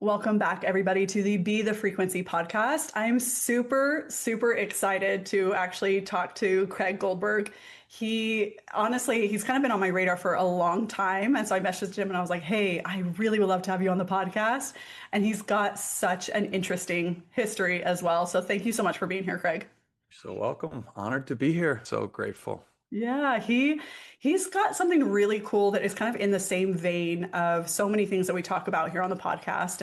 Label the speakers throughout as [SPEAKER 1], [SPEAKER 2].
[SPEAKER 1] Welcome back, everybody, to the Be the Frequency podcast. I'm super excited to actually talk to Craig Goldberg. He's kind of been on my radar for a long time. And so I messaged him and I was like, hey, I really would love to have you on the podcast. And he's got such an interesting history as well. So thank you so much for being here, Craig.
[SPEAKER 2] So welcome. Honored to be here. So grateful.
[SPEAKER 1] Yeah, he's got something really cool that is kind of in the same vein of so many things that we talk about here on the podcast,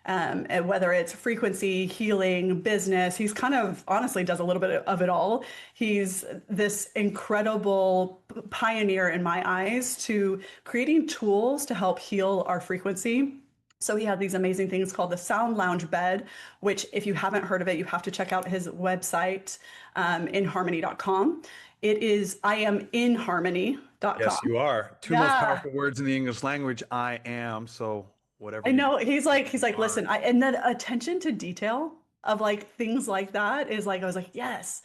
[SPEAKER 1] and whether it's frequency, healing, business, he's kind of honestly does a little bit of it all. He's this incredible pioneer in my eyes to creating tools to help heal our frequency. So he had these amazing things called the Sound Lounge Bed, which if you haven't heard of it, you have to check out his website, inharmony.com. It is
[SPEAKER 2] Yes,
[SPEAKER 1] iaminharmony.com.
[SPEAKER 2] you are. Two most
[SPEAKER 1] Yeah.
[SPEAKER 2] powerful words in the English language, I am. So whatever
[SPEAKER 1] I
[SPEAKER 2] you do,
[SPEAKER 1] know he's like,
[SPEAKER 2] are.
[SPEAKER 1] listen, and then attention to detail of like things like that is like, I was like, yes.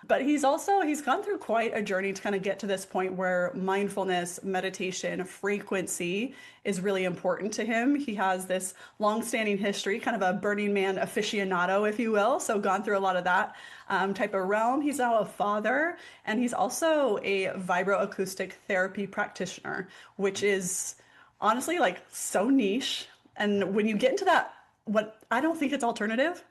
[SPEAKER 1] But he's gone through quite a journey to kind of get to this point where mindfulness, meditation, frequency is really important to him. He has this long-standing history, kind of a Burning Man aficionado, if you will. So gone through a lot of that type of realm. He's now a father, and he's also a vibroacoustic therapy practitioner, which is honestly like so niche. And when you get into that, what I don't think it's alternative,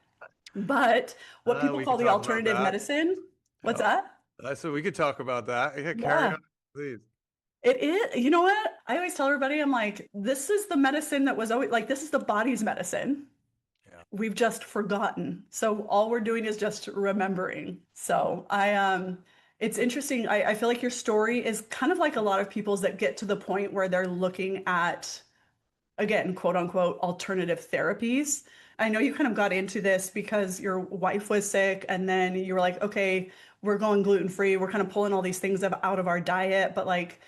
[SPEAKER 1] but what people
[SPEAKER 2] We
[SPEAKER 1] call
[SPEAKER 2] could
[SPEAKER 1] the
[SPEAKER 2] talk about
[SPEAKER 1] alternative
[SPEAKER 2] that.
[SPEAKER 1] medicine. What's
[SPEAKER 2] Yeah.
[SPEAKER 1] that?
[SPEAKER 2] So we could talk about that. Yeah, carry
[SPEAKER 1] Yeah,
[SPEAKER 2] on, please.
[SPEAKER 1] it is. You know what? I always tell everybody, I'm like, this is the medicine that was always like, this is the body's medicine.
[SPEAKER 2] Yeah.
[SPEAKER 1] We've just forgotten. So all we're doing is just remembering. It's interesting. I feel like your story is kind of like a lot of people's that get to the point where they're looking at, again, quote unquote, alternative therapies. I know you kind of got into this because your wife was sick, and then you were like, okay, we're going gluten free. We're kind of pulling all these things out of our diet. But like,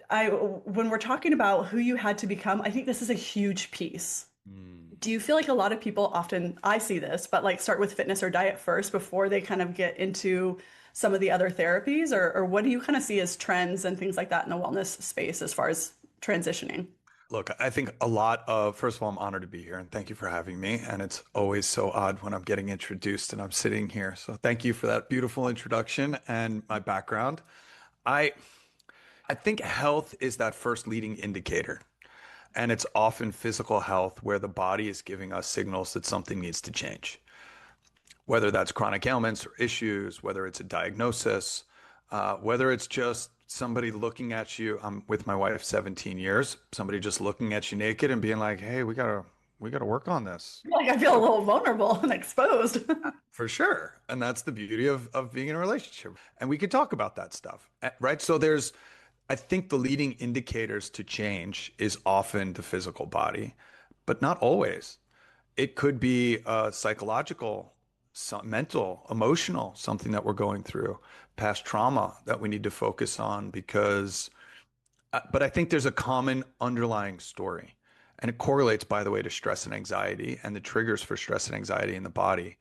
[SPEAKER 1] when we're talking about who you had to become, I think this is a huge piece.
[SPEAKER 2] Hmm.
[SPEAKER 1] Do you feel like a lot of people often, I see this, but like start with fitness or diet first before they kind of get into some of the other therapies? Or what do you kind of see as trends and things like that in the wellness space as far as transitioning?
[SPEAKER 2] Look, I think a lot of, first of all, I'm honored to be here and thank you for having me. And it's always so odd when I'm getting introduced and I'm sitting here. So thank you for that beautiful introduction and my background. I I think health is that first leading indicator. And it's often physical health where the body is giving us signals that something needs to change, whether that's chronic ailments or issues, whether it's a diagnosis, whether it's just somebody looking at you. I'm with my wife 17 years, somebody just looking at you naked and being like, hey, we gotta work on this.
[SPEAKER 1] Like I feel a little vulnerable and exposed.
[SPEAKER 2] For sure. And that's the beauty of being in a relationship. And we could talk about that stuff, right? So I think the leading indicators to change is often the physical body, but not always. It could be psychological, mental, emotional, something that we're going through, past trauma that we need to focus on but I think there's a common underlying story. And it correlates, by the way, to stress and anxiety and the triggers for stress and anxiety in the body: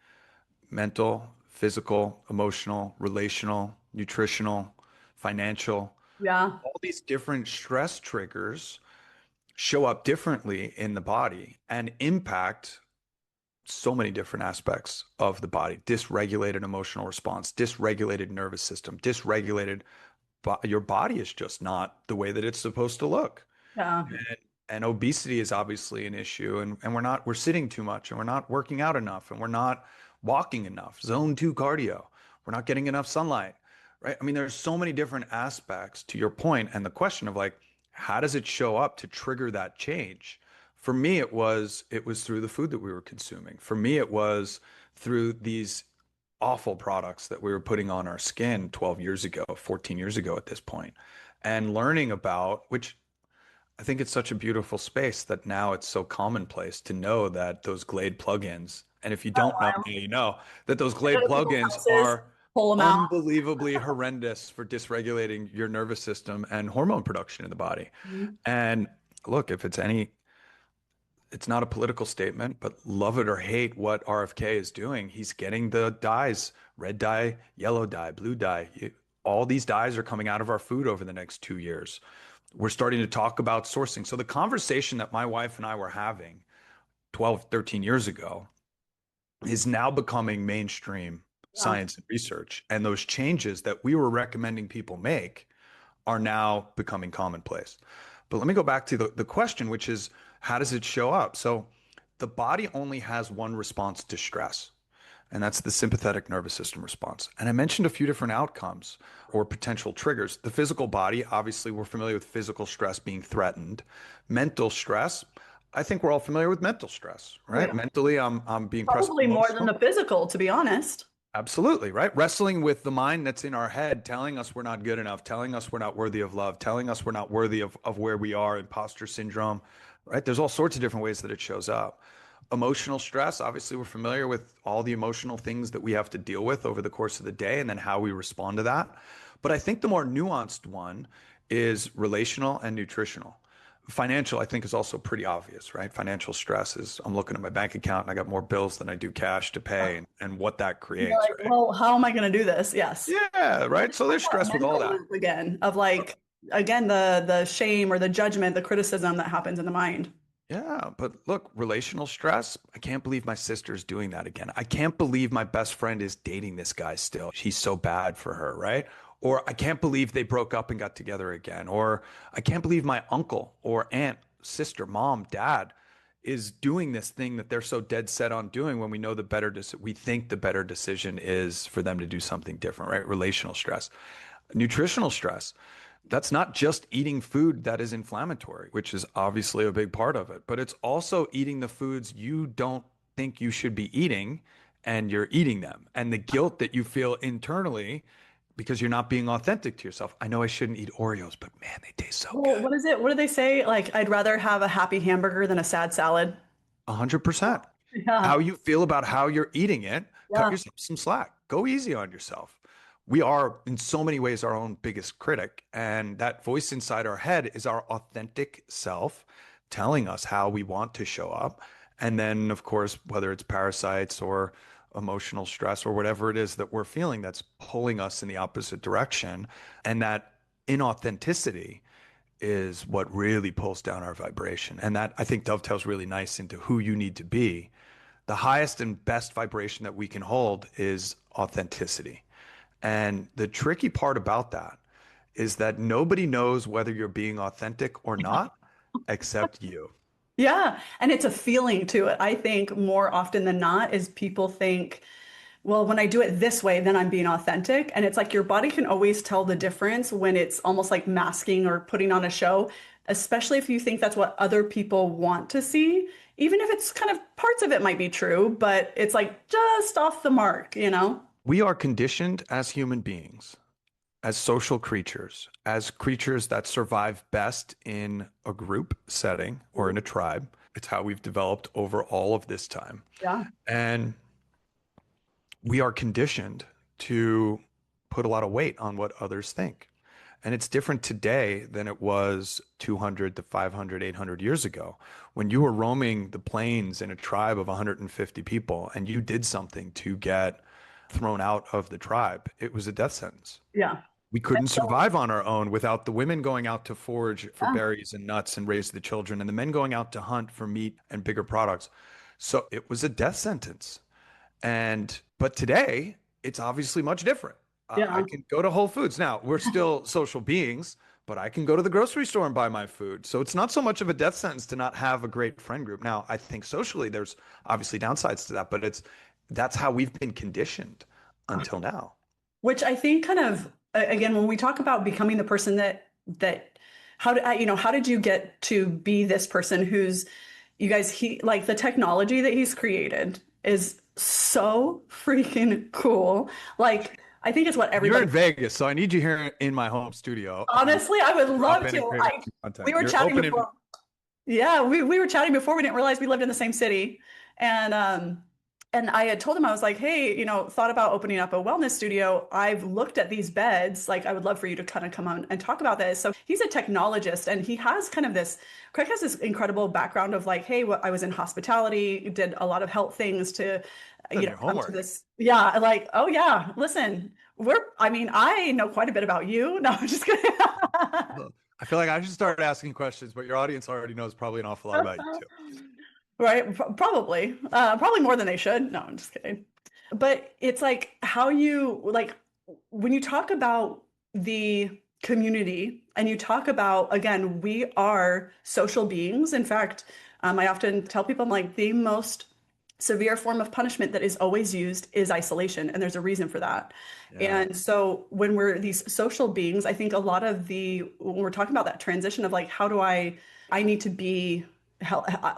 [SPEAKER 2] mental, physical, emotional, relational, nutritional, financial.
[SPEAKER 1] Yeah.
[SPEAKER 2] All these different stress triggers show up differently in the body and impact so many different aspects of the body: dysregulated emotional response, dysregulated nervous system, your body is just not the way that it's supposed to look.
[SPEAKER 1] Yeah.
[SPEAKER 2] And obesity is obviously an issue, and we're sitting too much, and we're not working out enough, and we're not walking enough, zone two cardio. We're not getting enough sunlight, right? I mean, there's so many different aspects to your point, and the question of like, how does it show up to trigger that change? For me, it was through the food that we were consuming. For me, it was through these awful products that we were putting on our skin 12 years ago, 14 years ago at this point, and learning about which I think it's such a beautiful space that now it's so commonplace to know that those Glade plugins, and if you don't know, now you know that those
[SPEAKER 1] Go
[SPEAKER 2] Glade
[SPEAKER 1] to people's
[SPEAKER 2] plugins
[SPEAKER 1] houses,
[SPEAKER 2] are
[SPEAKER 1] pull them out.
[SPEAKER 2] unbelievably horrendous for dysregulating your nervous system and hormone production in the body.
[SPEAKER 1] Mhm.
[SPEAKER 2] And look, it's not a political statement, but love it or hate what RFK is doing, he's getting the dyes: red dye, yellow dye, blue dye. All these dyes are coming out of our food over the next 2 years. We're starting to talk about sourcing. So the conversation that my wife and I were having 12, 13 years ago is now becoming mainstream
[SPEAKER 1] Yeah.
[SPEAKER 2] science and research. And those changes that we were recommending people make are now becoming commonplace. But let me go back to the question, which is how does it show up? So the body only has one response to stress, and that's the sympathetic nervous system response. And I mentioned a few different outcomes or potential triggers. The physical body, obviously, we're familiar with physical stress being threatened. Mental stress, I think we're all familiar with mental stress,
[SPEAKER 1] Oh,
[SPEAKER 2] right?
[SPEAKER 1] yeah.
[SPEAKER 2] Mentally, I'm being pressed
[SPEAKER 1] Probably more than
[SPEAKER 2] emotional.
[SPEAKER 1] the physical, to be honest.
[SPEAKER 2] Absolutely, right? Wrestling with the mind that's in our head, telling us we're not good enough, telling us we're not worthy of love, telling us we're not worthy of where we are, imposter syndrome, right? There's all sorts of different ways that it shows up. Emotional stress, obviously, we're familiar with all the emotional things that we have to deal with over the course of the day and then how we respond to that. But I think the more nuanced one is relational and nutritional. Financial, I think, is also pretty obvious, right? Financial stress is I'm looking at my bank account and I got more bills than I do cash to pay and what that
[SPEAKER 1] You're
[SPEAKER 2] creates,
[SPEAKER 1] like,
[SPEAKER 2] right?
[SPEAKER 1] well, how am I going to do this? Yes.
[SPEAKER 2] Yeah, right. So there's
[SPEAKER 1] That
[SPEAKER 2] stress with all
[SPEAKER 1] mental
[SPEAKER 2] that.
[SPEAKER 1] loop again of like, again, the shame or the judgment, the criticism that happens in the mind.
[SPEAKER 2] Yeah, but look, relational stress. I can't believe my sister's doing that again. I can't believe my best friend is dating this guy still. He's so bad for her, right? Or I can't believe they broke up and got together again. Or I can't believe my uncle or aunt, sister, mom, dad is doing this thing that they're so dead set on doing when we know we think the better decision is for them to do something different, right? Relational stress. Nutritional stress. That's not just eating food that is inflammatory, which is obviously a big part of it, but it's also eating the foods you don't think you should be eating and you're eating them. And the guilt that you feel internally because you're not being authentic to yourself. I know I shouldn't eat Oreos, but man, they taste so
[SPEAKER 1] Well,
[SPEAKER 2] good.
[SPEAKER 1] what is it? What do they say? Like, I'd rather have a happy hamburger than a sad salad.
[SPEAKER 2] 100%.
[SPEAKER 1] Yeah.
[SPEAKER 2] How you feel about how you're eating it, cut
[SPEAKER 1] Yeah.
[SPEAKER 2] yourself some slack. Go easy on yourself. We are, in so many ways, our own biggest critic. And that voice inside our head is our authentic self telling us how we want to show up. And then, of course, whether it's parasites or emotional stress or whatever it is that we're feeling that's pulling us in the opposite direction. And that inauthenticity is what really pulls down our vibration. And that I think dovetails really nice into who you need to be. The highest and best vibration that we can hold is authenticity. And the tricky part about that is that nobody knows whether you're being authentic or not except you.
[SPEAKER 1] Yeah. And it's a feeling to it. I think more often than not is people think, well, when I do it this way, then I'm being authentic. And it's like your body can always tell the difference when it's almost like masking or putting on a show, especially if you think that's what other people want to see. Even if it's kind of parts of it might be true, but it's like just off the mark, you know?
[SPEAKER 2] We are conditioned as human beings, as social creatures, as creatures that survive best in a group setting or in a tribe. It's how we've developed over all of this time.
[SPEAKER 1] Yeah.
[SPEAKER 2] And we are conditioned to put a lot of weight on what others think. And it's different today than it was 200 to 500, 800 years ago. When you were roaming the plains in a tribe of 150 people and you did something to get thrown out of the tribe, it was a death sentence.
[SPEAKER 1] Yeah.
[SPEAKER 2] We couldn't survive on our own without the women going out to forage for
[SPEAKER 1] Yeah.
[SPEAKER 2] berries and nuts and raise the children, and the men going out to hunt for meat and bigger products. So it was a death sentence. But today, it's obviously much different. I
[SPEAKER 1] Yeah.
[SPEAKER 2] can go to Whole Foods. Now, we're still social beings, but I can go to the grocery store and buy my food. So it's not so much of a death sentence to not have a great friend group. Now, I think socially there's obviously downsides to that, but that's how we've been conditioned until now.
[SPEAKER 1] Which I think kind of again when we talk about becoming the person that how did how did you get to be this person who's you guys he like the technology that he's created is so freaking cool. Like I think it's what
[SPEAKER 2] You're
[SPEAKER 1] everybody
[SPEAKER 2] in Vegas, so I need you here in my home studio.
[SPEAKER 1] honestly I would
[SPEAKER 2] Drop
[SPEAKER 1] love
[SPEAKER 2] in and
[SPEAKER 1] to.
[SPEAKER 2] create
[SPEAKER 1] I
[SPEAKER 2] content.
[SPEAKER 1] we were
[SPEAKER 2] You're
[SPEAKER 1] chatting
[SPEAKER 2] opening.
[SPEAKER 1] before. Yeah, we were chatting before we didn't realize we lived in the same city. And I had told him I was like, "Hey, thought about opening up a wellness studio. I've looked at these beds. Like I would love for you to kind of come on and talk about this." So he's a technologist and he has kind of this Craig has this incredible background of like, "Hey, I was in hospitality, did a lot of health things to
[SPEAKER 2] Done your
[SPEAKER 1] come to
[SPEAKER 2] homework.
[SPEAKER 1] this." Yeah, like, "Oh yeah, listen, I mean, I know quite a bit about you." No, I'm just kidding.
[SPEAKER 2] I feel like I should start asking questions, but your audience already knows probably an awful lot about you too.
[SPEAKER 1] right? Probably more than they should. No, I'm just kidding. But it's like how you like when you talk about the community and you talk about, again, we are social beings. In fact, I often tell people, I'm like, the most severe form of punishment that is always used is isolation, and there's a reason for that.
[SPEAKER 2] Yeah.
[SPEAKER 1] And so when we're these social beings, I think a lot of when we're talking about that transition of like, how do I need to be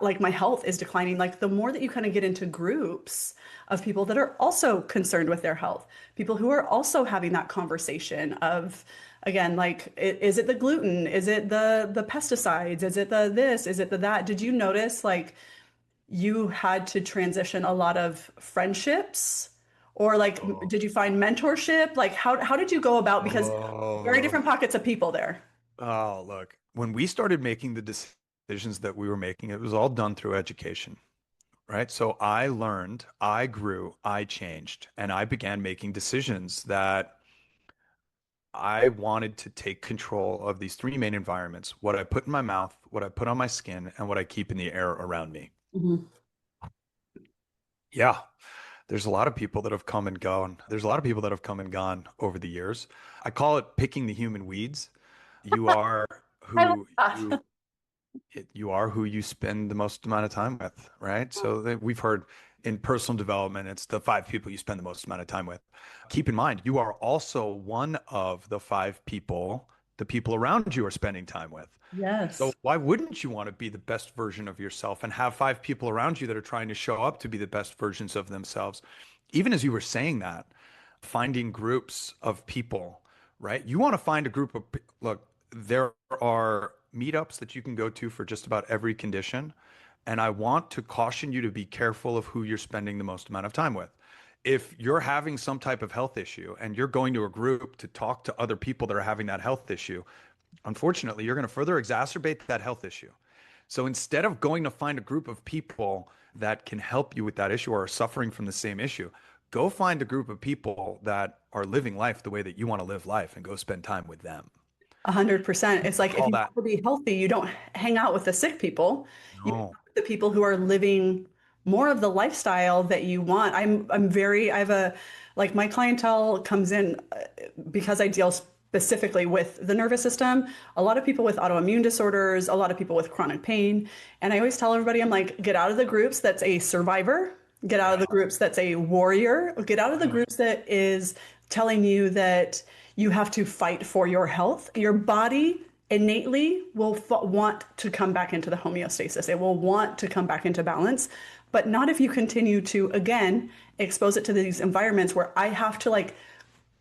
[SPEAKER 1] like my health is declining, like the more that you kind of get into groups of people that are also concerned with their health, people who are also having that conversation of, again, like, is it the gluten? Is it the pesticides? Is it the this? Is it the that? Did you notice like you had to transition a lot of friendships? Or like,
[SPEAKER 2] Oh,
[SPEAKER 1] did you find mentorship? Like, how did you go about? Because very
[SPEAKER 2] oh,
[SPEAKER 1] different pockets of people there.
[SPEAKER 2] oh, look, when we started making the decisions that we were making, it was all done through education, right? So I learned, I grew, I changed, and I began making decisions that I wanted to take control of these three main environments: what I put in my mouth, what I put on my skin, and what I keep in the air around me.
[SPEAKER 1] Mhm.
[SPEAKER 2] Yeah, there's a lot of people that have come and gone. There's a lot of people that have come and gone over the years. I call it picking the human weeds. You are
[SPEAKER 1] I love
[SPEAKER 2] who
[SPEAKER 1] that.
[SPEAKER 2] you are who you spend the most amount of time with, right? So that we've heard in personal development, it's the five people you spend the most amount of time with. Keep in mind, you are also one of the five people the people around you are spending time with. So
[SPEAKER 1] Yes.
[SPEAKER 2] why wouldn't you want to be the best version of yourself and have five people around you that are trying to show up to be the best versions of themselves? Even as you were saying that, finding groups of people, right? You want to find a group of, look, there are meetups that you can go to for just about every condition. And I want to caution you to be careful of who you're spending the most amount of time with. If you're having some type of health issue and you're going to a group to talk to other people that are having that health issue, unfortunately, you're going to further exacerbate that health issue. So instead of going to find a group of people that can help you with that issue or are suffering from the same issue, go find a group of people that are living life the way that you want to live life and go spend time with them.
[SPEAKER 1] 100%. It's like if
[SPEAKER 2] Call
[SPEAKER 1] you
[SPEAKER 2] that.
[SPEAKER 1] want to be healthy, you don't hang out with the sick people. You hang
[SPEAKER 2] No.
[SPEAKER 1] out with the people who are living more of the lifestyle that you want. I have like my clientele comes in because I deal specifically with the nervous system, a lot of people with autoimmune disorders, a lot of people with chronic pain. And I always tell everybody, I'm like, get out of the groups that's a survivor, get out of
[SPEAKER 2] Yeah.
[SPEAKER 1] the groups that's a warrior, get out of the groups that is telling you that you have to fight for your health. Your body innately will want to come back into the homeostasis. It will want to come back into balance, but not if you continue to, again, expose it to these environments where I have to like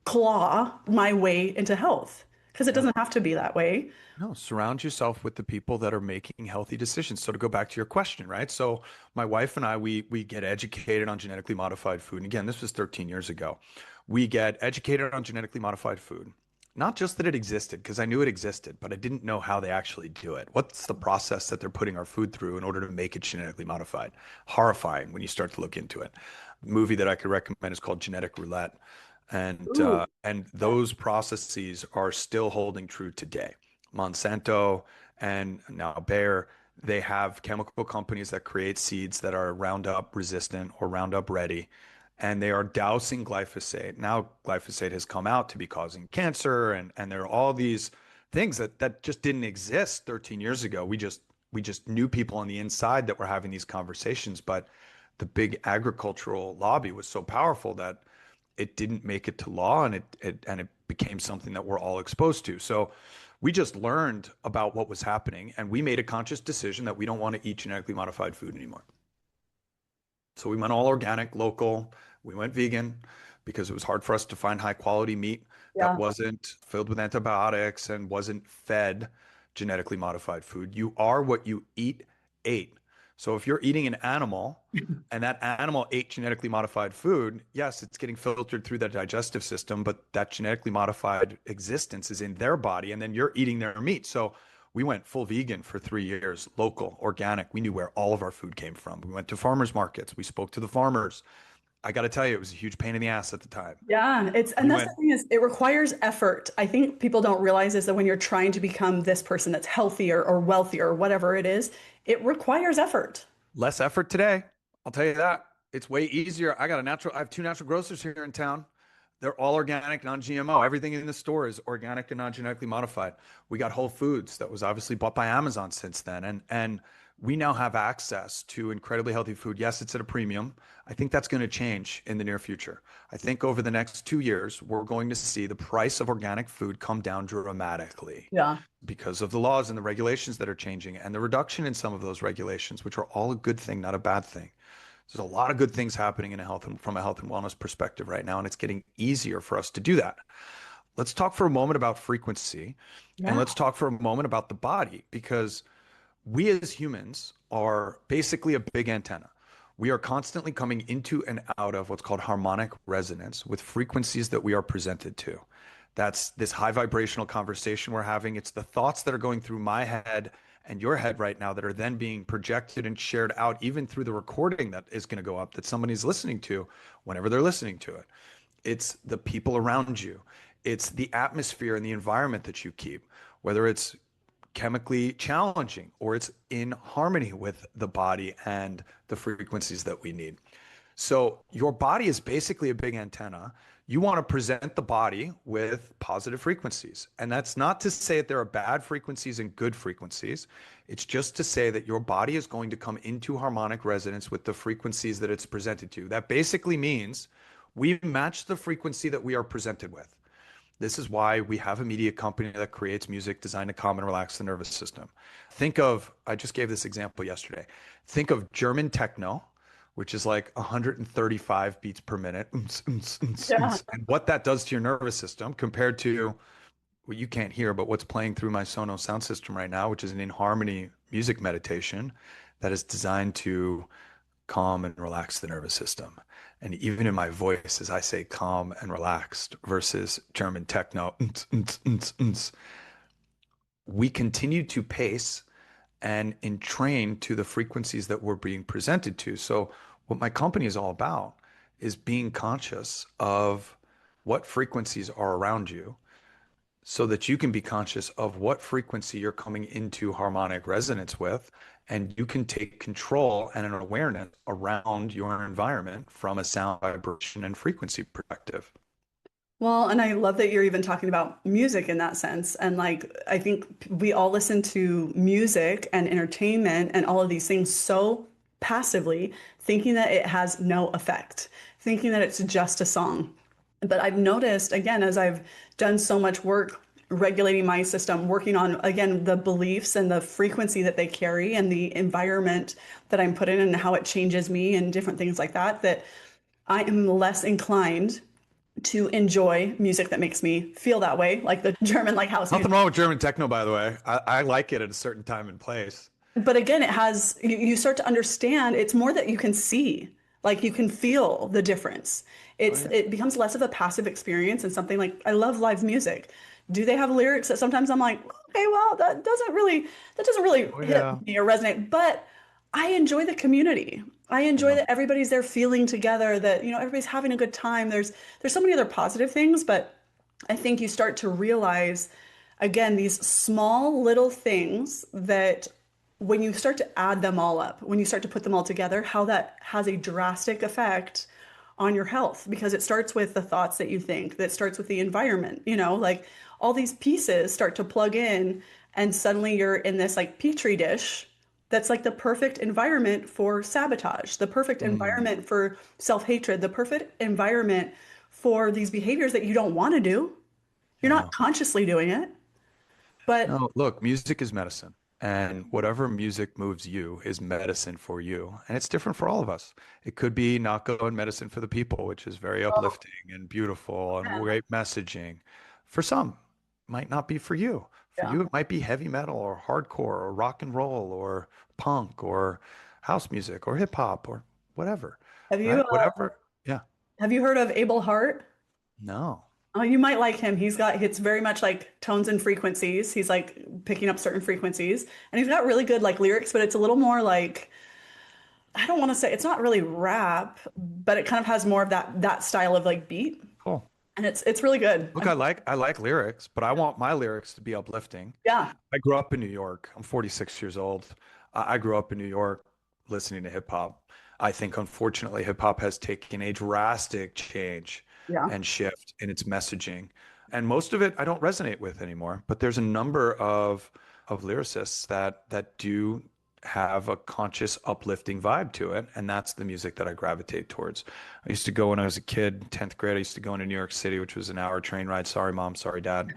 [SPEAKER 1] claw my way into health because it
[SPEAKER 2] Yeah.
[SPEAKER 1] doesn't have to be that way.
[SPEAKER 2] No, surround yourself with the people that are making healthy decisions. So to go back to your question, right? So my wife and I, we get educated on genetically modified food. And again, this was 13 years ago. We get educated on genetically modified food. Not just that it existed, because I knew it existed, but I didn't know how they actually do it. What's the process that they're putting our food through in order to make it genetically modified? Horrifying when you start to look into it. The movie that I could recommend is called Genetic Roulette.
[SPEAKER 1] Ooh,
[SPEAKER 2] And those processes are still holding true today. Monsanto and now Bayer, they have chemical companies that create seeds that are Roundup resistant or Roundup ready, and they are dousing glyphosate. Now, glyphosate has come out to be causing cancer, and there are all these things that just didn't exist 13 years ago. We just knew people on the inside that were having these conversations, but the big agricultural lobby was so powerful that it didn't make it to law, and it became something that we're all exposed to. So we just learned about what was happening, and we made a conscious decision that we don't want to eat genetically modified food anymore. So we went all organic, local. We went vegan because it was hard for us to find high quality meat that
[SPEAKER 1] yeah.
[SPEAKER 2] wasn't filled with antibiotics and wasn't fed genetically modified food. You are what you ate. So if you're eating an animal and that animal ate genetically modified food, yes, it's getting filtered through the digestive system, but that genetically modified existence is in their body, and then you're eating their meat. So we went full vegan for 3 years, local, organic. We knew where all of our food came from. We went to farmers markets. We spoke to the farmers. I got to tell you, it was a huge pain in the ass at the time.
[SPEAKER 1] Yeah, and
[SPEAKER 2] We
[SPEAKER 1] that's the
[SPEAKER 2] went,
[SPEAKER 1] thing is it requires effort. I think people don't realize is that when you're trying to become this person that's healthier or wealthier or whatever it is, it requires effort.
[SPEAKER 2] Less effort today. I'll tell you that. It's way easier. I have two natural grocers here in town. They're all organic, non-GMO. Everything in the store is organic and non-genetically modified. We got Whole Foods that was obviously bought by Amazon since then. And we now have access to incredibly healthy food. Yes, it's at a premium. I think that's going to change in the near future. I think over the next 2 years, we're going to see the price of organic food come down dramatically
[SPEAKER 1] Yeah.
[SPEAKER 2] because of the laws and the regulations that are changing and the reduction in some of those regulations, which are all a good thing, not a bad thing. There's a lot of good things happening in a health and from a health and wellness perspective right now, and it's getting easier for us to do that. Let's talk for a moment about frequency, and
[SPEAKER 1] Yeah.
[SPEAKER 2] let's talk for a moment about the body, because we as humans are basically a big antenna. We are constantly coming into and out of what's called harmonic resonance with frequencies that we are presented to. That's this high vibrational conversation we're having. It's the thoughts that are going through my head and your head right now that are then being projected and shared out, even through the recording that is going to go up that somebody's listening to whenever they're listening to it. It's the people around you. It's the atmosphere and the environment that you keep, whether it's chemically challenging or it's in harmony with the body and the frequencies that we need. So your body is basically a big antenna. You want to present the body with positive frequencies. And that's not to say that there are bad frequencies and good frequencies. It's just to say that your body is going to come into harmonic resonance with the frequencies that it's presented to. That basically means we match the frequency that we are presented with. This is why we have a media company that creates music designed to calm and relax the nervous system. I just gave this example yesterday. Think of German techno, which is like 135 beats per minute,
[SPEAKER 1] Yeah.
[SPEAKER 2] and what that does to your nervous system compared to what you can't hear, but what's playing through my Sonos sound system right now, which is an in harmony music meditation that is designed to calm and relax the nervous system. And even in my voice, as I say calm and relaxed versus German techno, we continue to pace and entrain to the frequencies that we're being presented to. So, what my company is all about is being conscious of what frequencies are around you so that you can be conscious of what frequency you're coming into harmonic resonance with, and you can take control and an awareness around your environment from a sound, vibration, and frequency perspective.
[SPEAKER 1] Well, and I love that you're even talking about music in that sense. And like, I think we all listen to music and entertainment and all of these things so passively, thinking that it has no effect, thinking that it's just a song. But I've noticed, again, as I've done so much work regulating my system, working on, again, the beliefs and the frequency that they carry and the environment that I'm put in and how it changes me and different things like that, that I am less inclined to enjoy music that makes me feel that way, like the German like house
[SPEAKER 2] Nothing
[SPEAKER 1] music.
[SPEAKER 2] wrong with German techno, by the way. I like it at a certain time and place.
[SPEAKER 1] But again, it has, you start to understand it's more that you can see, like you can feel the difference.
[SPEAKER 2] Oh yeah.
[SPEAKER 1] It becomes less of a passive experience and something like I love live music. Do they have lyrics that sometimes I'm like, okay, well, that doesn't really
[SPEAKER 2] Oh
[SPEAKER 1] hit
[SPEAKER 2] yeah.
[SPEAKER 1] me or resonate, but I enjoy the community. I enjoy
[SPEAKER 2] Yeah.
[SPEAKER 1] that everybody's there feeling together, that everybody's having a good time. There's so many other positive things, but I think you start to realize again these small little things that when you start to add them all up, when you start to put them all together, how that has a drastic effect on your health because it starts with the thoughts that you think, that starts with the environment, like all these pieces start to plug in and suddenly you're in this like petri dish that's like the perfect environment for sabotage, the perfect
[SPEAKER 2] Mm,
[SPEAKER 1] environment for self-hatred, the perfect environment for these behaviors that you don't want to do. You're not
[SPEAKER 2] yeah.
[SPEAKER 1] consciously doing it, but
[SPEAKER 2] No, look, music is medicine. And whatever music moves you is medicine for you. And it's different for all of us. It could be Nako and medicine for the people, which is very
[SPEAKER 1] oh,
[SPEAKER 2] uplifting and beautiful and
[SPEAKER 1] yeah,
[SPEAKER 2] great messaging. For some, might not be for you. For
[SPEAKER 1] yeah.
[SPEAKER 2] you, it might be heavy metal or hardcore or rock and roll or punk or house music or hip hop or whatever,
[SPEAKER 1] Have you
[SPEAKER 2] right? Whatever. Yeah.
[SPEAKER 1] have you heard of Abel Hart?
[SPEAKER 2] No.
[SPEAKER 1] Oh, you might like him. It's very much like tones and frequencies. He's like picking up certain frequencies, and he's got really good like lyrics, but it's a little more like I don't want to say it's not really rap, but it kind of has more of that style of like beat,
[SPEAKER 2] Cool.
[SPEAKER 1] and it's really good.
[SPEAKER 2] Look, I like lyrics, but I want my lyrics to be uplifting.
[SPEAKER 1] Yeah,
[SPEAKER 2] I grew up in New York. I'm 46 years old. I grew up in New York, listening to hip hop. I think unfortunately hip hop has taken a drastic change
[SPEAKER 1] Yeah.
[SPEAKER 2] and shift in its messaging. And most of it I don't resonate with anymore, but there's a number of lyricists that do have a conscious uplifting vibe to it, and that's the music that I gravitate towards. I used to go when I was a kid, 10th grade, I used to go into New York City, which was an hour train ride. Sorry, mom, sorry, dad.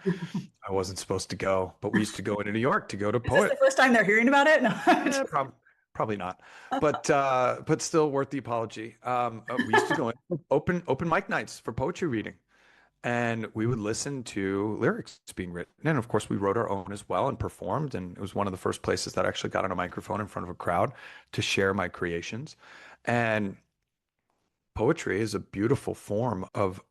[SPEAKER 2] I wasn't supposed to go, but we used to go into New York to go to
[SPEAKER 1] Is this the
[SPEAKER 2] Poet.
[SPEAKER 1] first time they're hearing about it? No.
[SPEAKER 2] Probably not, but still worth the apology. We used to go in open mic nights for poetry reading, and we would listen to lyrics being written. And of course, we wrote our own as well and performed. And it was one of the first places that I actually got on a microphone in front of a crowd to share my creations. And poetry is a beautiful form of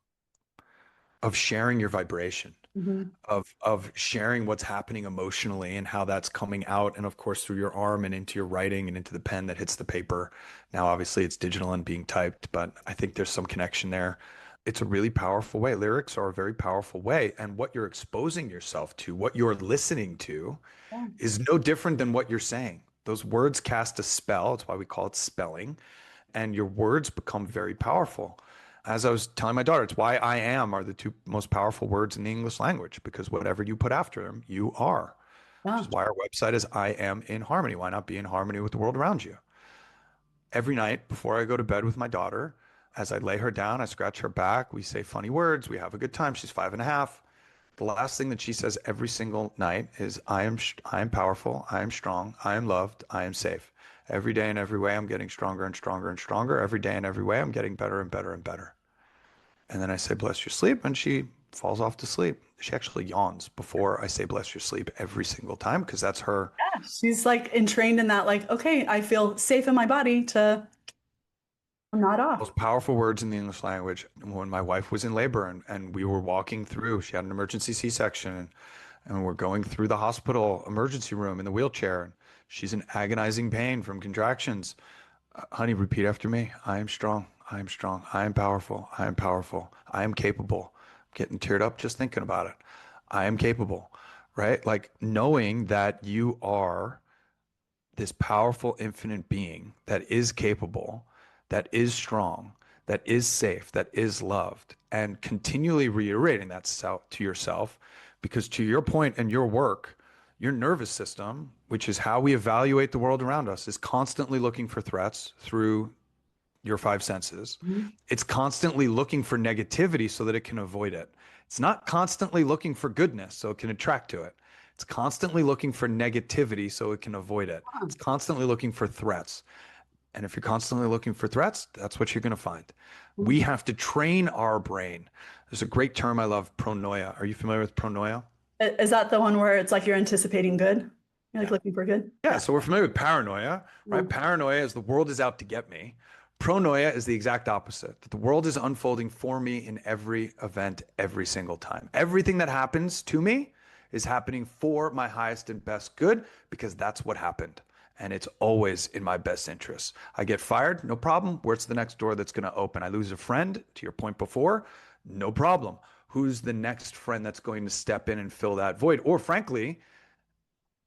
[SPEAKER 2] sharing your vibration,
[SPEAKER 1] Mhm.
[SPEAKER 2] of sharing what's happening emotionally and how that's coming out, and of course through your arm and into your writing and into the pen that hits the paper. Now obviously it's digital and being typed, but I think there's some connection there. It's a really powerful way. Lyrics are a very powerful way, and what you're exposing yourself to, what you're listening to,
[SPEAKER 1] Yeah.
[SPEAKER 2] is no different than what you're saying. Those words cast a spell. That's why we call it spelling, and your words become very powerful. As I was telling my daughter, it's why I am are the two most powerful words in the English language, because whatever you put after them, you are, which
[SPEAKER 1] Yeah.
[SPEAKER 2] is why our website is I am in harmony. Why not be in harmony with the world around you? Every night before I go to bed with my daughter, as I lay her down, I scratch her back. We say funny words. We have a good time. She's 5.5. The last thing that she says every single night is, I am powerful. I am strong. I am loved. I am safe. Every day in every way, I'm getting stronger and stronger and stronger. Every day in every way, I'm getting better and better and better. And then I say, bless your sleep. And she falls off to sleep. She actually yawns before I say, bless your sleep every single time, because that's her
[SPEAKER 1] Yeah. She's like entrained in that, like, okay, I feel safe in my body to nod off.
[SPEAKER 2] most powerful words in the English language. When my wife was in labor and we were walking through, she had an emergency C-section, and we're going through the hospital emergency room in the wheelchair, and she's in agonizing pain from contractions. Honey, repeat after me. I am strong. I am strong. I am powerful. I am powerful. I am capable. I'm getting teared up just thinking about it. I am capable, right? Like knowing that you are this powerful, infinite being that is capable, that is strong, that is safe, that is loved, and continually reiterating that to yourself, because to your point and your work, your nervous system, which is how we evaluate the world around us, is constantly looking for threats through your five senses.
[SPEAKER 1] Mhm.
[SPEAKER 2] It's constantly looking for negativity so that it can avoid it. It's not constantly looking for goodness so it can attract to it. It's constantly looking for negativity so it can avoid it.
[SPEAKER 1] Huh.
[SPEAKER 2] It's constantly looking for threats. And if you're constantly looking for threats, that's what you're going to find. We have to train our brain. There's a great term I love, pronoia. Are you familiar with pronoia?
[SPEAKER 1] Is that the one where it's like you're anticipating good? You're like
[SPEAKER 2] Yeah.
[SPEAKER 1] looking for good?
[SPEAKER 2] Yeah,
[SPEAKER 1] Yeah.
[SPEAKER 2] so we're familiar with paranoia, right?
[SPEAKER 1] Mm.
[SPEAKER 2] Paranoia is the world is out to get me. Pronoia is the exact opposite, that the world is unfolding for me in every event, every single time. Everything that happens to me is happening for my highest and best good, because that's what happened. And it's always in my best interest. I get fired, no problem. Where's the next door that's going to open? I lose a friend, to your point before, no problem. Who's the next friend that's going to step in and fill that void? Or frankly,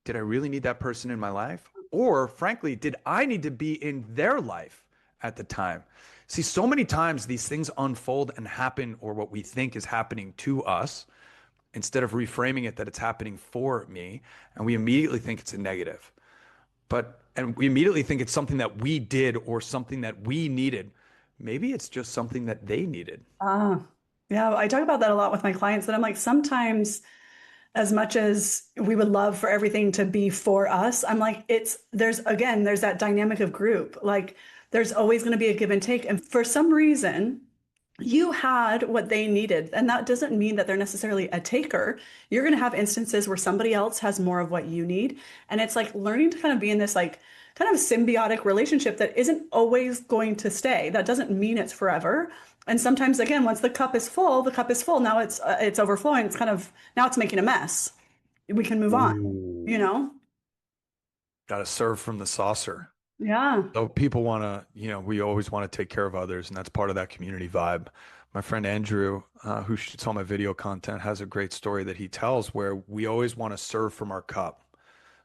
[SPEAKER 2] did I really need that person in my life? Or frankly, did I need to be in their life at the time? See, so many times these things unfold and happen, or what we think is happening to us, instead of reframing it that it's happening for me. And we immediately think it's a negative. And we immediately think it's something that we did or something that we needed. Maybe it's just something that they needed.
[SPEAKER 1] Ah, yeah, I talk about that a lot with my clients, that I'm like, sometimes as much as we would love for everything to be for us, I'm like, there's that dynamic of group. Like, there's always going to be a give and take. And for some reason, you had what they needed. And that doesn't mean that they're necessarily a taker. You're going to have instances where somebody else has more of what you need. And it's like learning to kind of be in this like kind of symbiotic relationship that isn't always going to stay. That doesn't mean it's forever. And sometimes, again, once the cup is full, the cup is full. Now it's overflowing. It's kind of now it's making a mess. We can move on, you
[SPEAKER 2] Ooh.
[SPEAKER 1] know?
[SPEAKER 2] Got to serve from the saucer.
[SPEAKER 1] Yeah.
[SPEAKER 2] So people want to, we always want to take care of others, and that's part of that community vibe. My friend Andrew, who shoots all my video content, has a great story that he tells where we always want to serve from our cup,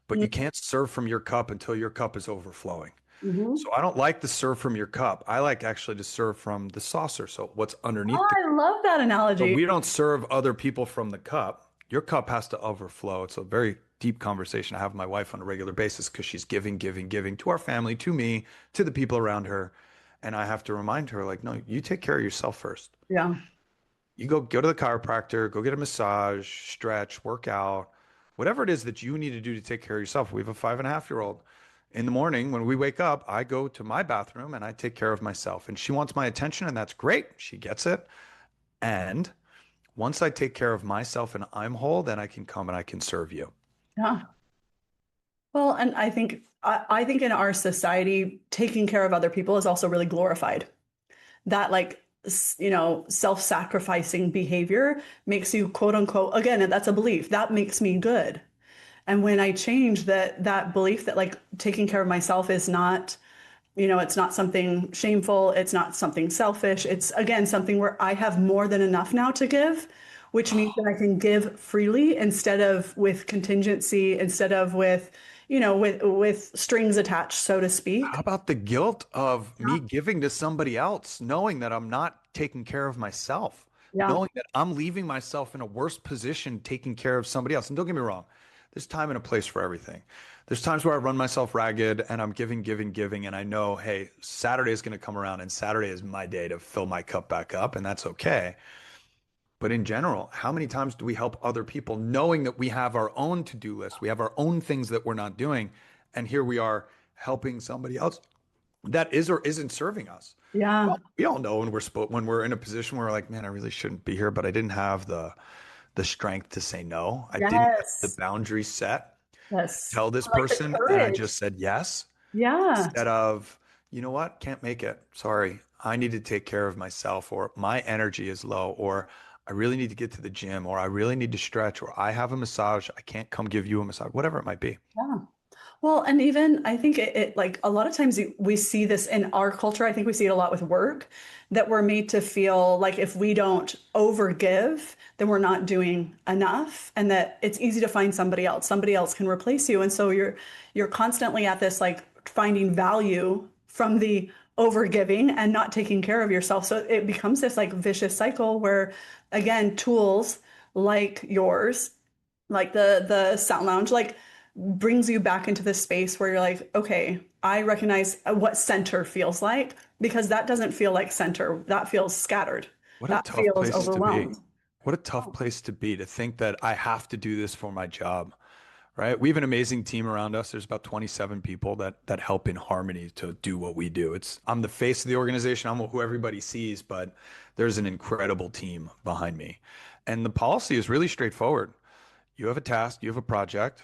[SPEAKER 2] but you can't serve from your cup until your cup is overflowing.
[SPEAKER 1] Hmm.
[SPEAKER 2] So I don't like to serve from your cup. I like actually to serve from the saucer. So what's underneath
[SPEAKER 1] Oh,
[SPEAKER 2] the
[SPEAKER 1] I love that
[SPEAKER 2] So
[SPEAKER 1] analogy.
[SPEAKER 2] we don't serve other people from the cup. Your cup has to overflow. It's a very deep conversation I have with my wife on a regular basis because she's giving, giving, giving to our family, to me, to the people around her. And I have to remind her, like, no, you take care of yourself first.
[SPEAKER 1] Yeah.
[SPEAKER 2] You go to the chiropractor, go get a massage, stretch, work out, whatever it is that you need to do to take care of yourself. We have a 5.5-year-old. In the morning, when we wake up, I go to my bathroom and I take care of myself. And she wants my attention, and that's great. She gets it. And once I take care of myself and I'm whole, then I can come and I can serve you.
[SPEAKER 1] Yeah. Well, and I think in our society, taking care of other people is also really glorified. That like self-sacrificing behavior makes you quote unquote, again, that's a belief, that makes me good. And when I change that belief that like taking care of myself is not, it's not something shameful, it's not something selfish, it's again something where I have more than enough now to give, which means that I can give freely instead of with contingency, instead of with with strings attached, so to
[SPEAKER 2] How
[SPEAKER 1] speak.
[SPEAKER 2] about the guilt of
[SPEAKER 1] Yeah.
[SPEAKER 2] me giving to somebody else, knowing that I'm not taking care of myself,
[SPEAKER 1] Yeah.
[SPEAKER 2] knowing that I'm leaving myself in a worse position taking care of somebody else? And don't get me wrong, there's time and a place for everything. There's times where I run myself ragged and I'm giving, giving, giving, and I know, hey, Saturday is going to come around and Saturday is my day to fill my cup back up, and that's okay. But in general, how many times do we help other people knowing that we have our own to-do list? We have our own things that we're not doing. And here we are helping somebody else that is or isn't serving us.
[SPEAKER 1] Yeah.
[SPEAKER 2] We all know when we're in a position where we're like, man, I really shouldn't be here, but I didn't have the strength to say no. I didn't have the
[SPEAKER 1] Yes.
[SPEAKER 2] boundary set to
[SPEAKER 1] Yes.
[SPEAKER 2] tell this
[SPEAKER 1] Like the
[SPEAKER 2] person, and I
[SPEAKER 1] courage.
[SPEAKER 2] just said yes
[SPEAKER 1] Yeah.
[SPEAKER 2] instead of, you know what, can't make it. Sorry. I need to take care of myself, or my energy is low, or I really need to get to the gym, or I really need to stretch, or I have a massage. I can't come give you a massage, whatever it might be.
[SPEAKER 1] Yeah. Well, and even I think it like a lot of times we see this in our culture. I think we see it a lot with work that we're made to feel like if we don't overgive, then we're not doing enough, and that it's easy to find somebody else. Somebody else can replace you. And so you're constantly at this like finding value from the overgiving and not taking care of yourself. So it becomes this like vicious cycle where again, tools like yours, like the sound lounge, like brings you back into this space where you're like, okay, I recognize what center feels like because that doesn't feel like center. That feels scattered.
[SPEAKER 2] What a
[SPEAKER 1] That
[SPEAKER 2] tough
[SPEAKER 1] feels
[SPEAKER 2] place to be.
[SPEAKER 1] overwhelmed.
[SPEAKER 2] What a tough place to be, to think that I have to do this for my job, right? We have an amazing team around us. There's about 27 people that help in harmony to do what we do. I'm the face of the organization. I'm who everybody sees, but there's an incredible team behind me. And the policy is really straightforward. You have a task, you have a project,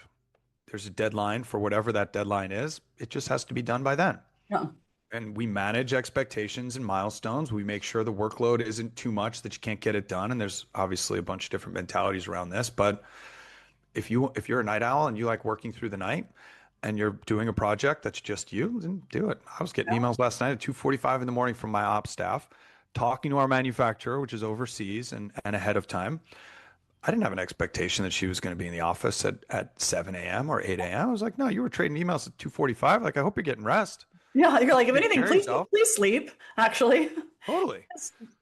[SPEAKER 2] there's a deadline for whatever that deadline is. It just has to be done by then.
[SPEAKER 1] Yeah.
[SPEAKER 2] And we manage expectations and milestones. We make sure the workload isn't too much that you can't get it done. And there's obviously a bunch of different mentalities around this. But if you're a night owl and you like working through the night and you're doing a project that's just you, then do it. I was getting
[SPEAKER 1] Yeah.
[SPEAKER 2] emails last night at 2:45 in the morning from my ops staff, talking to our manufacturer, which is overseas and ahead of time. I didn't have an expectation that she was going to be in the office at 7 a.m. or 8 a.m. I was like, no, you were trading emails at 2:45. Like, I hope you're getting rest.
[SPEAKER 1] Yeah. You're like, if
[SPEAKER 2] Take
[SPEAKER 1] anything,
[SPEAKER 2] care of yourself.
[SPEAKER 1] please sleep, actually.
[SPEAKER 2] Totally.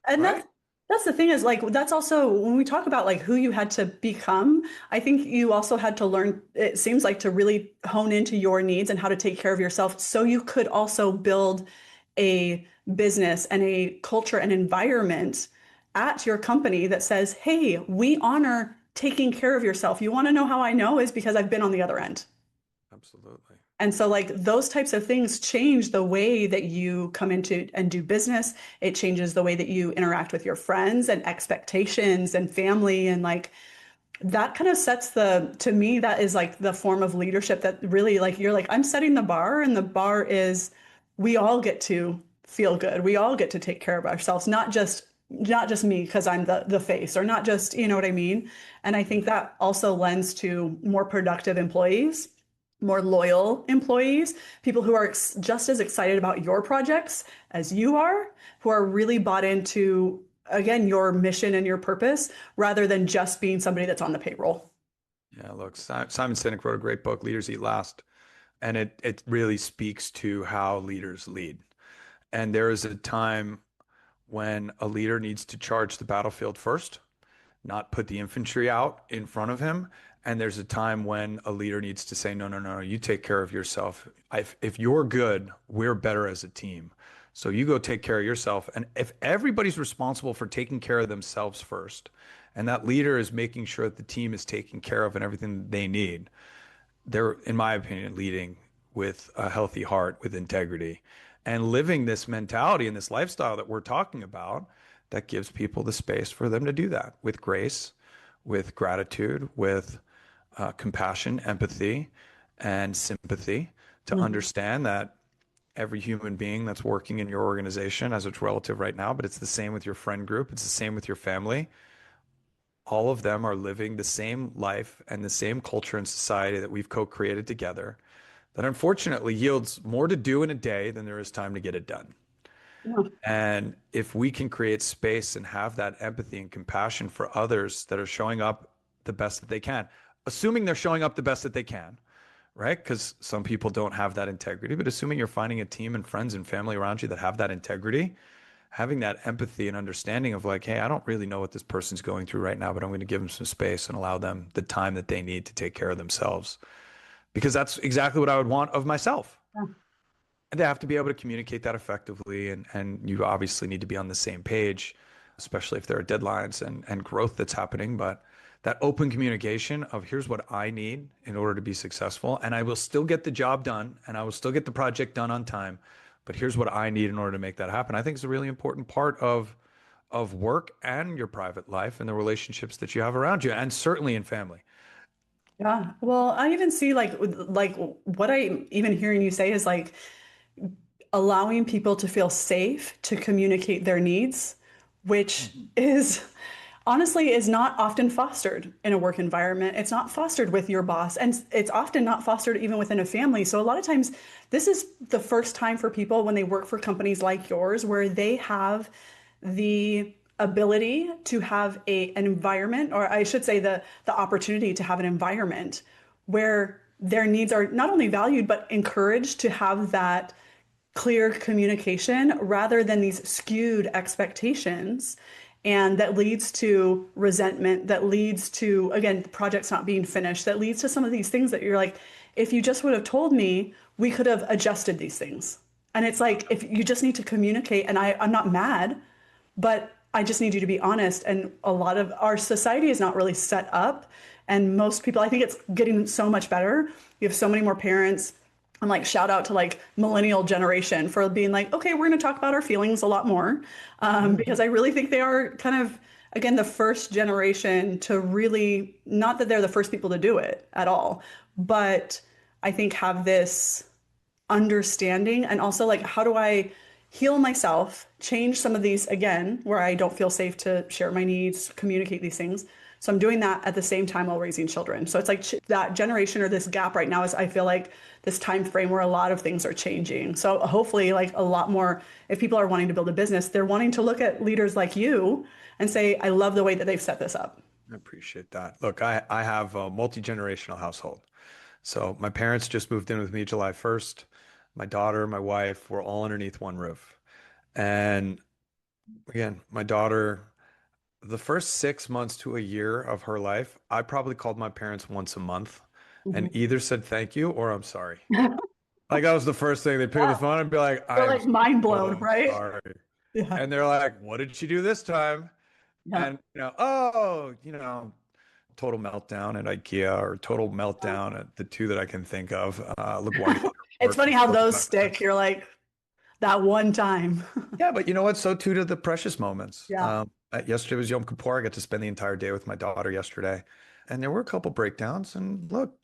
[SPEAKER 1] And
[SPEAKER 2] Right.
[SPEAKER 1] that's the thing is like that's also when we talk about like who you had to become, I think you also had to learn, it seems like, to really hone into your needs and how to take care of yourself so you could also build a business and a culture and environment at your company that says, "Hey, we honor taking care of yourself." You want to know how I know is because I've been on the other end.
[SPEAKER 2] Absolutely.
[SPEAKER 1] And so, like, those types of things change the way that you come into and do business. It changes the way that you interact with your friends and expectations and family. And like, that kind of sets to me, that is like the form of leadership that really, like, you're like, I'm setting the bar, and the bar is we all get to feel good. We all get to take care of ourselves, not just me because I'm the face, or not just, you know what I mean? And I think that also lends to more productive employees, more loyal employees, people who are just as excited about your projects as you are, who are really bought into, again, your mission and your purpose rather than just being somebody that's on the payroll.
[SPEAKER 2] Yeah, look, Simon Sinek wrote a great book, Leaders Eat Last. and it really speaks to how leaders lead. And there is a time when a leader needs to charge the battlefield first, not put the infantry out in front of him. And there's a time when a leader needs to say, no, no, no, you take care of yourself. If you're good, we're better as a team. So you go take care of yourself. And if everybody's responsible for taking care of themselves first, and that leader is making sure that the team is taken care of and everything they need, they're, in my opinion, leading with a healthy heart, with integrity, and living this mentality and this lifestyle that we're talking about that gives people the space for them to do that with grace, with gratitude, with compassion, empathy, and sympathy to
[SPEAKER 1] Mhm.
[SPEAKER 2] understand that every human being that's working in your organization, as it's relative right now, but it's the same with your friend group, it's the same with your family. All of them are living the same life and the same culture and society that we've co-created together that unfortunately yields more to do in a day than there is time to get it done.
[SPEAKER 1] Yeah.
[SPEAKER 2] And if we can create space and have that empathy and compassion for others that are showing up the best that they can, assuming they're showing up the best that they can, right? Because some people don't have that integrity, but assuming you're finding a team and friends and family around you that have that integrity, having that empathy and understanding of like, hey, I don't really know what this person's going through right now, but I'm going to give them some space and allow them the time that they need to take care of themselves. Because that's exactly what I would want of myself.
[SPEAKER 1] Yeah.
[SPEAKER 2] And they have to be able to communicate that effectively. And you obviously need to be on the same page, especially if there are deadlines and growth that's happening. But that open communication of here's what I need in order to be successful. And I will still get the job done and I will still get the project done on time. But here's what I need in order to make that happen. I think it's a really important part of work and your private life and the relationships that you have around you, and certainly in family.
[SPEAKER 1] Yeah. Well, I even see like what I even hearing you say is like allowing people to feel safe to communicate their needs, which is honestly is not often fostered in a work environment. It's not fostered with your boss, and it's often not fostered even within a family. So a lot of times this is the first time for people when they work for companies like yours where they have the ability to have an environment, or I should say the opportunity to have an environment where their needs are not only valued but encouraged to have that clear communication rather than these skewed expectations. And that leads to resentment, that leads to, again, the project's not being finished, that leads to some of these things that you're like, if you just would have told me, we could have adjusted these things. And it's like, if you just need to communicate, and I'm not mad, but I just need you to be honest. And a lot of our society is not really set up. And most people, I think it's getting so much better. You have so many more parents. And like shout out to like millennial generation for being like, okay, we're going to talk about our feelings a lot more, because I really think they are kind of again the first generation to really not that they're the first people to do it at all, but I think have this understanding and also like how do I heal myself, change some of these again where I don't feel safe to share my needs, communicate these things. So I'm doing that at the same time while raising children. So it's like that generation or this gap right now is I feel like this time frame where a lot of things are changing. So hopefully like a lot more if people are wanting to build a business, they're wanting to look at leaders like you and say, I love the way that they've set this up.
[SPEAKER 2] I appreciate that. Look, I have a multi-generational household. So my parents just moved in with me July 1st. My daughter, my wife, we're all underneath one roof. And again, my daughter, the first 6 months to a year of her life, I probably called my parents once a month and
[SPEAKER 1] Mhm.
[SPEAKER 2] either said thank you or I'm sorry. Like that was the first thing. They'd pick up the
[SPEAKER 1] Yeah.
[SPEAKER 2] phone and be like,
[SPEAKER 1] They're
[SPEAKER 2] I'm
[SPEAKER 1] like mind blown,
[SPEAKER 2] so
[SPEAKER 1] right?
[SPEAKER 2] sorry.
[SPEAKER 1] Yeah.
[SPEAKER 2] And they're like, what did she do this time?
[SPEAKER 1] Yeah.
[SPEAKER 2] And, oh, total meltdown at IKEA or total meltdown at the two that I can think of. LaGuardia
[SPEAKER 1] It's
[SPEAKER 2] Airport.
[SPEAKER 1] funny how those stick. You're like that one time.
[SPEAKER 2] Yeah, but you know what? So too do the precious moments.
[SPEAKER 1] Yeah.
[SPEAKER 2] Yesterday was Yom Kippur. I got to spend the entire day with my daughter yesterday, and there were a couple breakdowns. And look,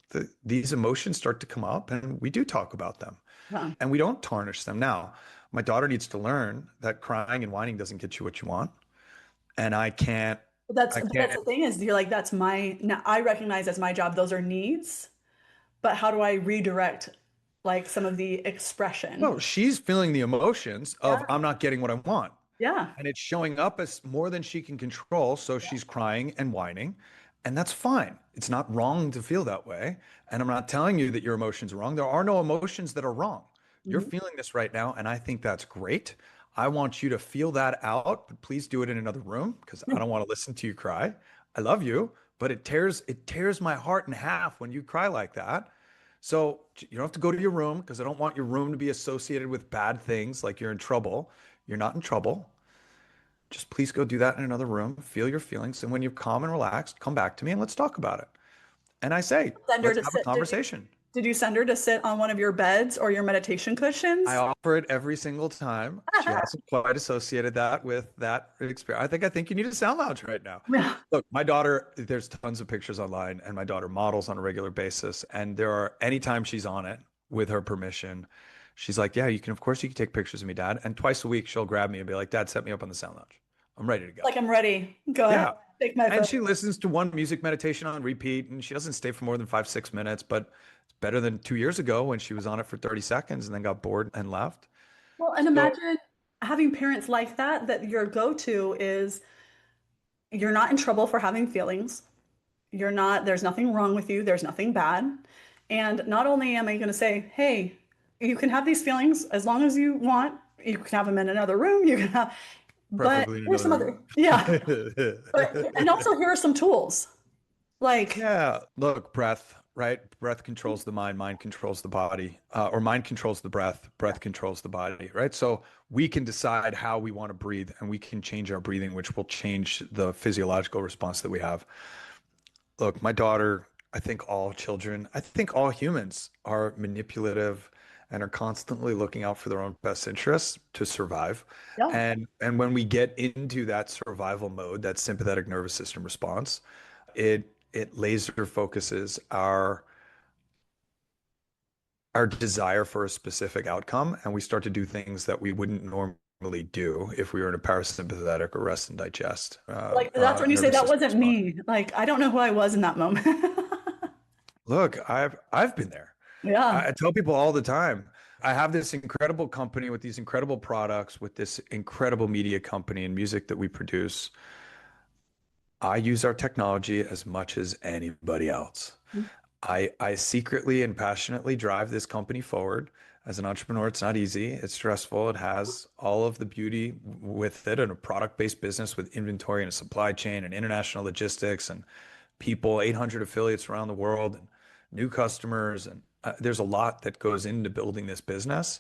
[SPEAKER 2] these emotions start to come up, and we do talk about them,
[SPEAKER 1] Yeah.
[SPEAKER 2] and we don't tarnish them. Now, my daughter needs to learn that crying and whining doesn't get you what you want, and I can't.
[SPEAKER 1] But that's the thing is you're like, that's my now I recognize as my job, those are needs, but how do I redirect like some of the expression?
[SPEAKER 2] No, she's feeling the emotions
[SPEAKER 1] Yeah.
[SPEAKER 2] of I'm not getting what I want.
[SPEAKER 1] Yeah.
[SPEAKER 2] And it's showing up as more than she can control. So she's crying and whining. And that's fine. It's not wrong to feel that way. And I'm not telling you that your emotions are wrong. There are no emotions that are wrong. You're
[SPEAKER 1] Mhm.
[SPEAKER 2] feeling this right now, and I think that's great. I want you to feel that out, but please do it in another room because I don't want to listen to you cry. I love you, but it tears my heart in half when you cry like that. So you don't have to go to your room because I don't want your room to be associated with bad things like you're in trouble. You're not in trouble. Just please go do that in another room, feel your feelings, and when you're calm and relaxed, come back to me and let's talk about it. And I say,
[SPEAKER 1] Send her
[SPEAKER 2] let's
[SPEAKER 1] to
[SPEAKER 2] have a
[SPEAKER 1] sit.
[SPEAKER 2] conversation.
[SPEAKER 1] Did you send her to sit on one of your beds or your meditation
[SPEAKER 2] I
[SPEAKER 1] cushions?
[SPEAKER 2] offer it every single time. She hasn't quite associated that with that experience. I think you need a sound lounge right now.
[SPEAKER 1] Yeah.
[SPEAKER 2] Look, my daughter, there's tons of pictures online, and my daughter models on a regular basis. And there are anytime she's on it with her permission, she's like, yeah, you can, of course, you can take pictures of me, Dad. And twice a week, she'll grab me and be like, Dad, set me up on the sound lounge. I'm ready to go.
[SPEAKER 1] Like I'm ready. Go ahead.
[SPEAKER 2] Yeah.
[SPEAKER 1] Take my
[SPEAKER 2] And
[SPEAKER 1] phone.
[SPEAKER 2] she listens to one music meditation on repeat, and she doesn't stay for more than 5, 6 minutes, but it's better than 2 years ago when she was on it for 30 seconds and then got bored and left.
[SPEAKER 1] Well, and
[SPEAKER 2] So
[SPEAKER 1] imagine having parents like that, that your go-to is you're not in trouble for having feelings. You're not, there's nothing wrong with you. There's nothing bad. And not only am I going to say, hey, you can have these feelings as long as you want. You can have them in another room. You can have, but
[SPEAKER 2] preferably in
[SPEAKER 1] here's
[SPEAKER 2] another
[SPEAKER 1] some
[SPEAKER 2] room.
[SPEAKER 1] other, yeah. But, and also here are some tools. Like,
[SPEAKER 2] Yeah, look, breath, right? Breath controls the mind, mind controls the body, or mind controls the breath, breath controls the body, right? So we can decide how we want to breathe and we can change our breathing, which will change the physiological response that we have. Look, my daughter, I think all children, I think all humans are manipulative and are constantly looking out for their own best interests to survive.
[SPEAKER 1] yeah,
[SPEAKER 2] And when we get into that survival mode, that sympathetic nervous system response, it laser focuses our desire for a specific outcome, and we start to do things that we wouldn't normally do if we were in a parasympathetic or rest and digest
[SPEAKER 1] like that's when you say
[SPEAKER 2] nervous
[SPEAKER 1] that
[SPEAKER 2] system
[SPEAKER 1] wasn't
[SPEAKER 2] response.
[SPEAKER 1] me. Like, I don't know who I was in that moment.
[SPEAKER 2] Look, I've been there.
[SPEAKER 1] Yeah.
[SPEAKER 2] I tell people all the time, I have this incredible company with these incredible products, with this incredible media company and music that we produce. I use our technology as much as anybody else. I secretly and passionately drive this company forward. As an entrepreneur, it's not easy. It's stressful. It has all of the beauty with it and a product-based business with inventory and a supply chain and international logistics and people, 800 affiliates around the world and new customers. And there's a lot that goes into building this business.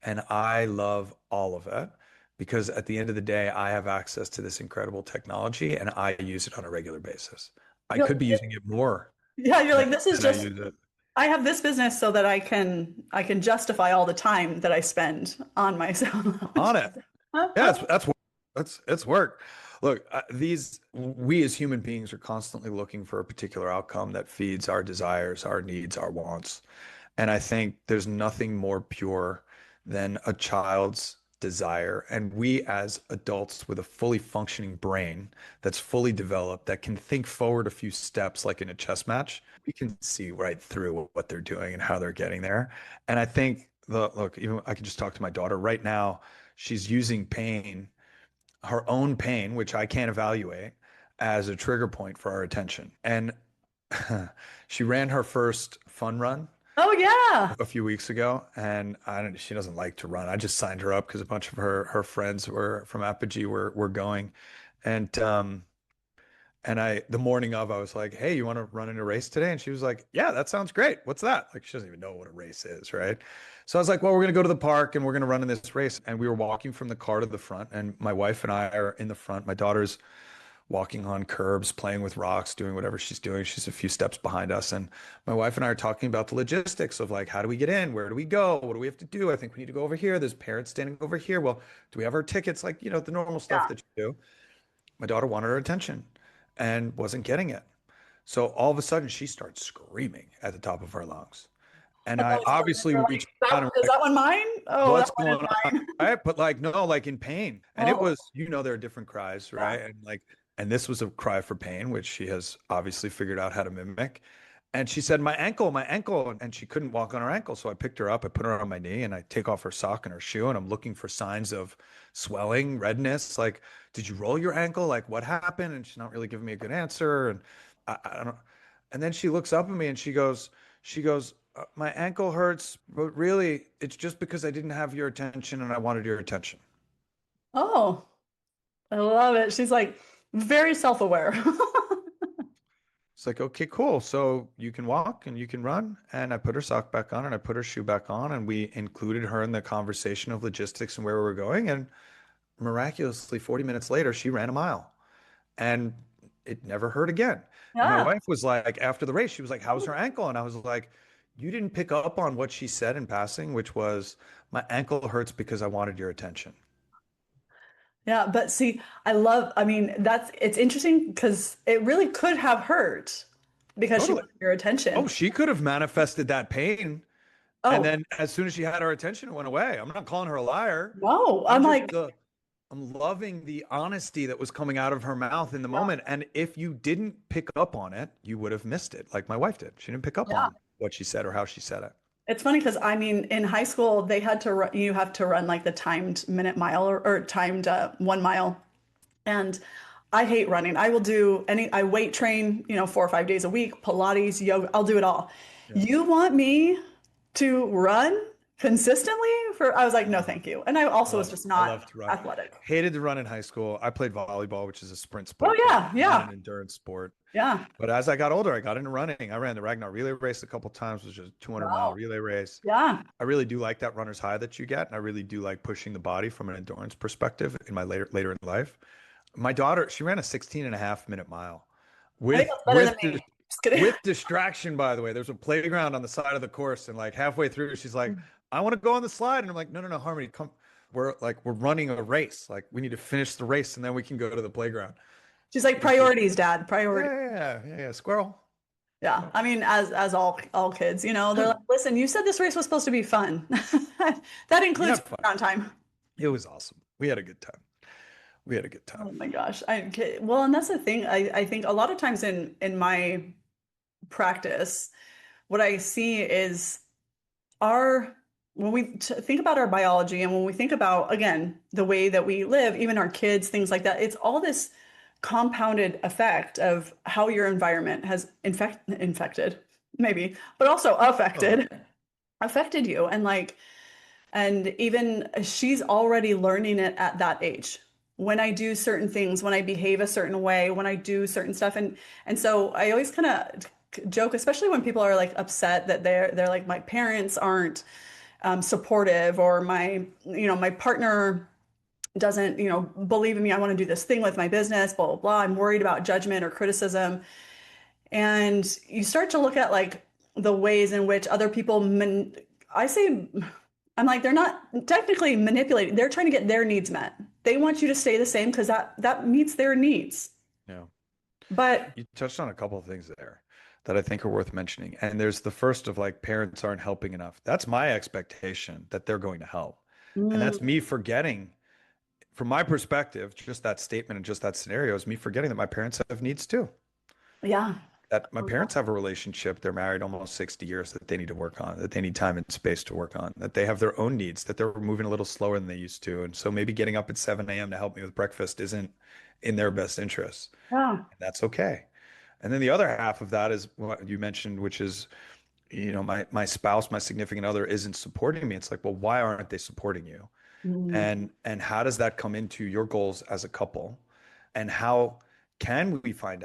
[SPEAKER 2] And I love all of it because at the end of the day, I have access to this incredible technology and I use it on a regular basis. I
[SPEAKER 1] You're
[SPEAKER 2] could
[SPEAKER 1] like,
[SPEAKER 2] be using it more
[SPEAKER 1] yeah, you're
[SPEAKER 2] than,
[SPEAKER 1] like, this is
[SPEAKER 2] than I
[SPEAKER 1] just
[SPEAKER 2] use it.
[SPEAKER 1] I have this business so that I can justify all the time that I spend on my sound lounge.
[SPEAKER 2] On it. Yeah, it's work. Look, we as human beings are constantly looking for a particular outcome that feeds our desires, our needs, our wants. And I think there's nothing more pure than a child's desire. And we as adults with a fully functioning brain that's fully developed, that can think forward a few steps like in a chess match, we can see right through what they're doing and how they're getting there. And I think look, even I can just talk to my daughter right now. She's using pain, her own pain, which I can't evaluate, as a trigger point for our attention. And she ran her first fun run
[SPEAKER 1] Oh yeah.
[SPEAKER 2] a few weeks ago, and she doesn't like to run. I just signed her up because a bunch of her friends were from Apogee were going, and the morning of I was like, hey, you want to run in a race today? And she was like, yeah, that sounds great. What's that? Like she doesn't even know what a race is, right? So I was like, well, we're gonna go to the park and we're gonna run in this race. And we were walking from the car to the front, and my wife and I are in the front. My daughter's walking on curbs, playing with rocks, doing whatever she's doing. She's a few steps behind us. And my wife and I are talking about the logistics of like, how do we get in? Where do we go? What do we have to do? I think we need to go over here. There's parents standing over here. Well, do we have our tickets? Like, the normal stuff
[SPEAKER 1] Yeah.
[SPEAKER 2] that you do. My daughter wanted her attention and wasn't getting it. So all of a sudden she starts screaming at the top of her lungs. And
[SPEAKER 1] And
[SPEAKER 2] I
[SPEAKER 1] all of a sudden
[SPEAKER 2] obviously
[SPEAKER 1] you're
[SPEAKER 2] reached
[SPEAKER 1] like,
[SPEAKER 2] out and
[SPEAKER 1] is that one mine? Oh, that
[SPEAKER 2] what's
[SPEAKER 1] one is
[SPEAKER 2] going on?
[SPEAKER 1] mine.
[SPEAKER 2] Right. But like, no, like in pain. And it
[SPEAKER 1] Oh,
[SPEAKER 2] was, there are different cries,
[SPEAKER 1] yeah.
[SPEAKER 2] right? And this was a cry for pain, which she has obviously figured out how to mimic. And she said, my ankle, my ankle. And she couldn't walk on her ankle. So I picked her up, I put her on my knee, and I take off her sock and her shoe. And I'm looking for signs of swelling, redness. Like, did you roll your ankle? Like, what happened? And she's not really giving me a good answer. And I don't. And then she looks up at me and she goes, my ankle hurts, but really it's just because I didn't have your attention and I wanted your attention.
[SPEAKER 1] Oh, I love it. She's like very self-aware.
[SPEAKER 2] It's like, okay, cool. So you can walk and you can run. And I put her sock back on and I put her shoe back on. And we included her in the conversation of logistics and where we were going. And miraculously, 40 minutes later, she ran a mile and it never hurt again. And my
[SPEAKER 1] Yeah.
[SPEAKER 2] wife was like, after the race, she was like, how's her ankle? And I was like, you didn't pick up on what she said in passing, which was, my ankle hurts because I wanted your attention.
[SPEAKER 1] Yeah, but see, I mean, it's interesting because it really could have hurt because she
[SPEAKER 2] Totally.
[SPEAKER 1] wanted your
[SPEAKER 2] Oh,
[SPEAKER 1] attention.
[SPEAKER 2] she could have manifested that pain. And
[SPEAKER 1] Oh,
[SPEAKER 2] then as soon as she had our attention, it went away. I'm not calling her a liar.
[SPEAKER 1] no.
[SPEAKER 2] I'm
[SPEAKER 1] I'm
[SPEAKER 2] just
[SPEAKER 1] like,
[SPEAKER 2] I'm loving the honesty that was coming out of her mouth in the
[SPEAKER 1] yeah,
[SPEAKER 2] moment. And if you didn't pick up on it, you would have missed it, like my wife did. She didn't pick up
[SPEAKER 1] yeah.
[SPEAKER 2] on what she said or how she said it.
[SPEAKER 1] It's funny because I mean, in high school, they had to run, you have to run like the timed minute mile or timed 1 mile. And I hate running. I will do I weight train, 4 or 5 days a week, Pilates, yoga, I'll do it all.
[SPEAKER 2] Yeah.
[SPEAKER 1] You want me to run consistently I was like, no,
[SPEAKER 2] Yeah.
[SPEAKER 1] thank you. And I also was just
[SPEAKER 2] I
[SPEAKER 1] not
[SPEAKER 2] love to run.
[SPEAKER 1] athletic.
[SPEAKER 2] Hated to run in high school. I played volleyball, which is a sprint
[SPEAKER 1] Oh
[SPEAKER 2] sport, but
[SPEAKER 1] yeah,
[SPEAKER 2] not
[SPEAKER 1] yeah,
[SPEAKER 2] an endurance sport.
[SPEAKER 1] yeah.
[SPEAKER 2] But as I got older, I got into running. I ran the Ragnar relay race a couple times, which is a 200-mile
[SPEAKER 1] Wow.
[SPEAKER 2] relay race.
[SPEAKER 1] Yeah.
[SPEAKER 2] I really do like that runner's high that you get, and I really do like pushing the body from an endurance perspective in my later in life. My daughter, she ran a 16 and a half minute mile
[SPEAKER 1] I think
[SPEAKER 2] with
[SPEAKER 1] that's better than me. Just kidding.
[SPEAKER 2] with distraction, by the way. There's a playground on the side of the course, and like halfway through, she's like, I want to go on the slide. And I'm like, no, no, no, Harmony, come. We're running a race. Like we need to finish the race and then we can go to the playground.
[SPEAKER 1] She's like,
[SPEAKER 2] Because she,
[SPEAKER 1] priorities, Dad, priority.
[SPEAKER 2] yeah, squirrel.
[SPEAKER 1] Yeah. I mean, as all kids, they're like, listen, you said this race was supposed to be fun. That
[SPEAKER 2] We
[SPEAKER 1] includes
[SPEAKER 2] had fun.
[SPEAKER 1] on time.
[SPEAKER 2] It was awesome. We had a good time. We had a good time.
[SPEAKER 1] Oh my gosh. Well, and that's the thing. I think a lot of times in my practice, what I see is our when we think about our biology and when we think about again the way that we live, even our kids, things like that, it's all this compounded effect of how your environment has infected, maybe, but also
[SPEAKER 2] Totally.
[SPEAKER 1] affected you. And even she's already learning it at that age. When I do certain things, when I behave a certain way, when I do certain stuff, and so I always kind of joke, especially when people are like upset that they're like my parents aren't supportive, or my partner doesn't believe in me. I want to do this thing with my business, blah blah blah. I'm worried about judgment or criticism, and you start to look at like the ways in which other people I say I'm like they're not technically manipulating. They're trying to get their needs met. They want you to stay the same because that meets their needs.
[SPEAKER 2] Yeah.
[SPEAKER 1] But
[SPEAKER 2] You touched on a couple of things there that I think are worth mentioning. And there's the first of like parents aren't helping enough. That's my expectation that they're going to help. And
[SPEAKER 1] mm,
[SPEAKER 2] that's me forgetting, from my perspective, just that statement and just that scenario is me forgetting that my parents have needs too.
[SPEAKER 1] yeah.
[SPEAKER 2] That my parents have a relationship, they're married almost 60 years, that they need to work on, that they need time and space to work on, that they have their own needs, that they're moving a little slower than they used to. And so maybe getting up at 7 a.m. to help me with breakfast isn't in their best interests.
[SPEAKER 1] Yeah.
[SPEAKER 2] And that's okay. And then the other half of that is what you mentioned, which is, my spouse, my significant other isn't supporting me. It's like, well, why aren't they supporting you?
[SPEAKER 1] Mm,
[SPEAKER 2] And how does that come into your goals as a couple? And how can we find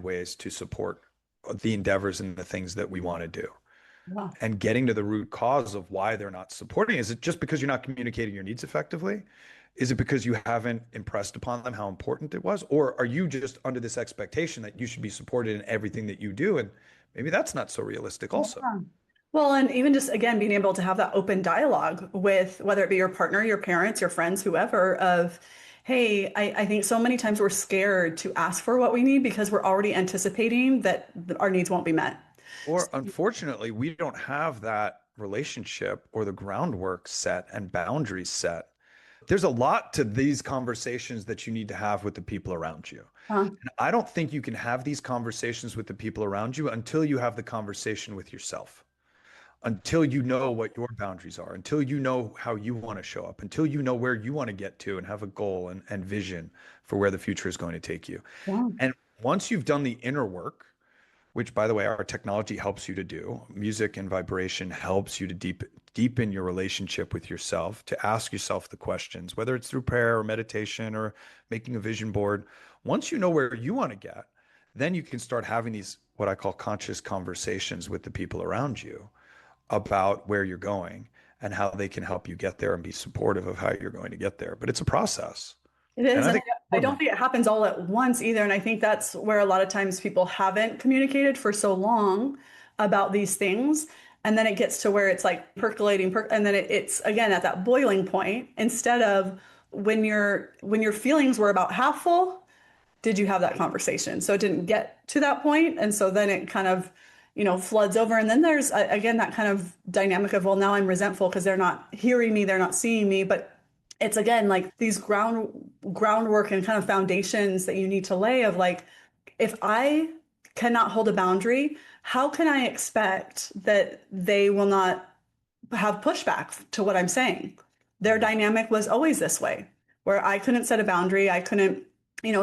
[SPEAKER 2] ways to support the endeavors and the things that we want to do?
[SPEAKER 1] yeah.
[SPEAKER 2] And getting to the root cause of why they're not supporting. Is it just because you're not communicating your needs effectively? Is it because you haven't impressed upon them how important it was? Or are you just under this expectation that you should be supported in everything that you do? And maybe that's not so realistic also.
[SPEAKER 1] Yeah. Well, and even just again being able to have that open dialogue with whether it be your partner, your parents, your friends, whoever, of, hey, I think so many times we're scared to ask for what we need because we're already anticipating that our needs won't be met.
[SPEAKER 2] Or unfortunately, we don't have that relationship or the groundwork set and boundaries set. There's a lot to these conversations that you need to have with the people around you.
[SPEAKER 1] Uh,
[SPEAKER 2] And I don't think you can have these conversations with the people around you until you have the conversation with yourself, until you know what your boundaries are, until you know how you want to show up, until you know where you want to get to and have a goal and vision for where the future is going to take you.
[SPEAKER 1] yeah.
[SPEAKER 2] And once you've done the inner work, which by the way, our technology helps you to do. Music and vibration helps you to deepen your relationship with yourself, to ask yourself the questions, whether it's through prayer or meditation or making a vision board. Once you know where you want to get, then you can start having these, what I call conscious conversations with the people around you about where you're going and how they can help you get there and be supportive of how you're going to get there. But it's a process.
[SPEAKER 1] It
[SPEAKER 2] And
[SPEAKER 1] is,
[SPEAKER 2] I
[SPEAKER 1] and
[SPEAKER 2] think it's
[SPEAKER 1] I don't
[SPEAKER 2] important.
[SPEAKER 1] think it happens all at once either. And I think that's where a lot of times people haven't communicated for so long about these things. And then it gets to where it's like percolating, and then it's again at that boiling point instead of when your feelings were about half full, did you have that conversation? So it didn't get to that point, and so then it kind of, floods over. And then there's again that kind of dynamic of, well, now I'm resentful because they're not hearing me, they're not seeing me. But it's again like these groundwork and kind of foundations that you need to lay of like, if I cannot hold a boundary, how can I expect that they will not have pushback to what I'm saying? Their dynamic was always this way, where I couldn't set a boundary, I couldn't,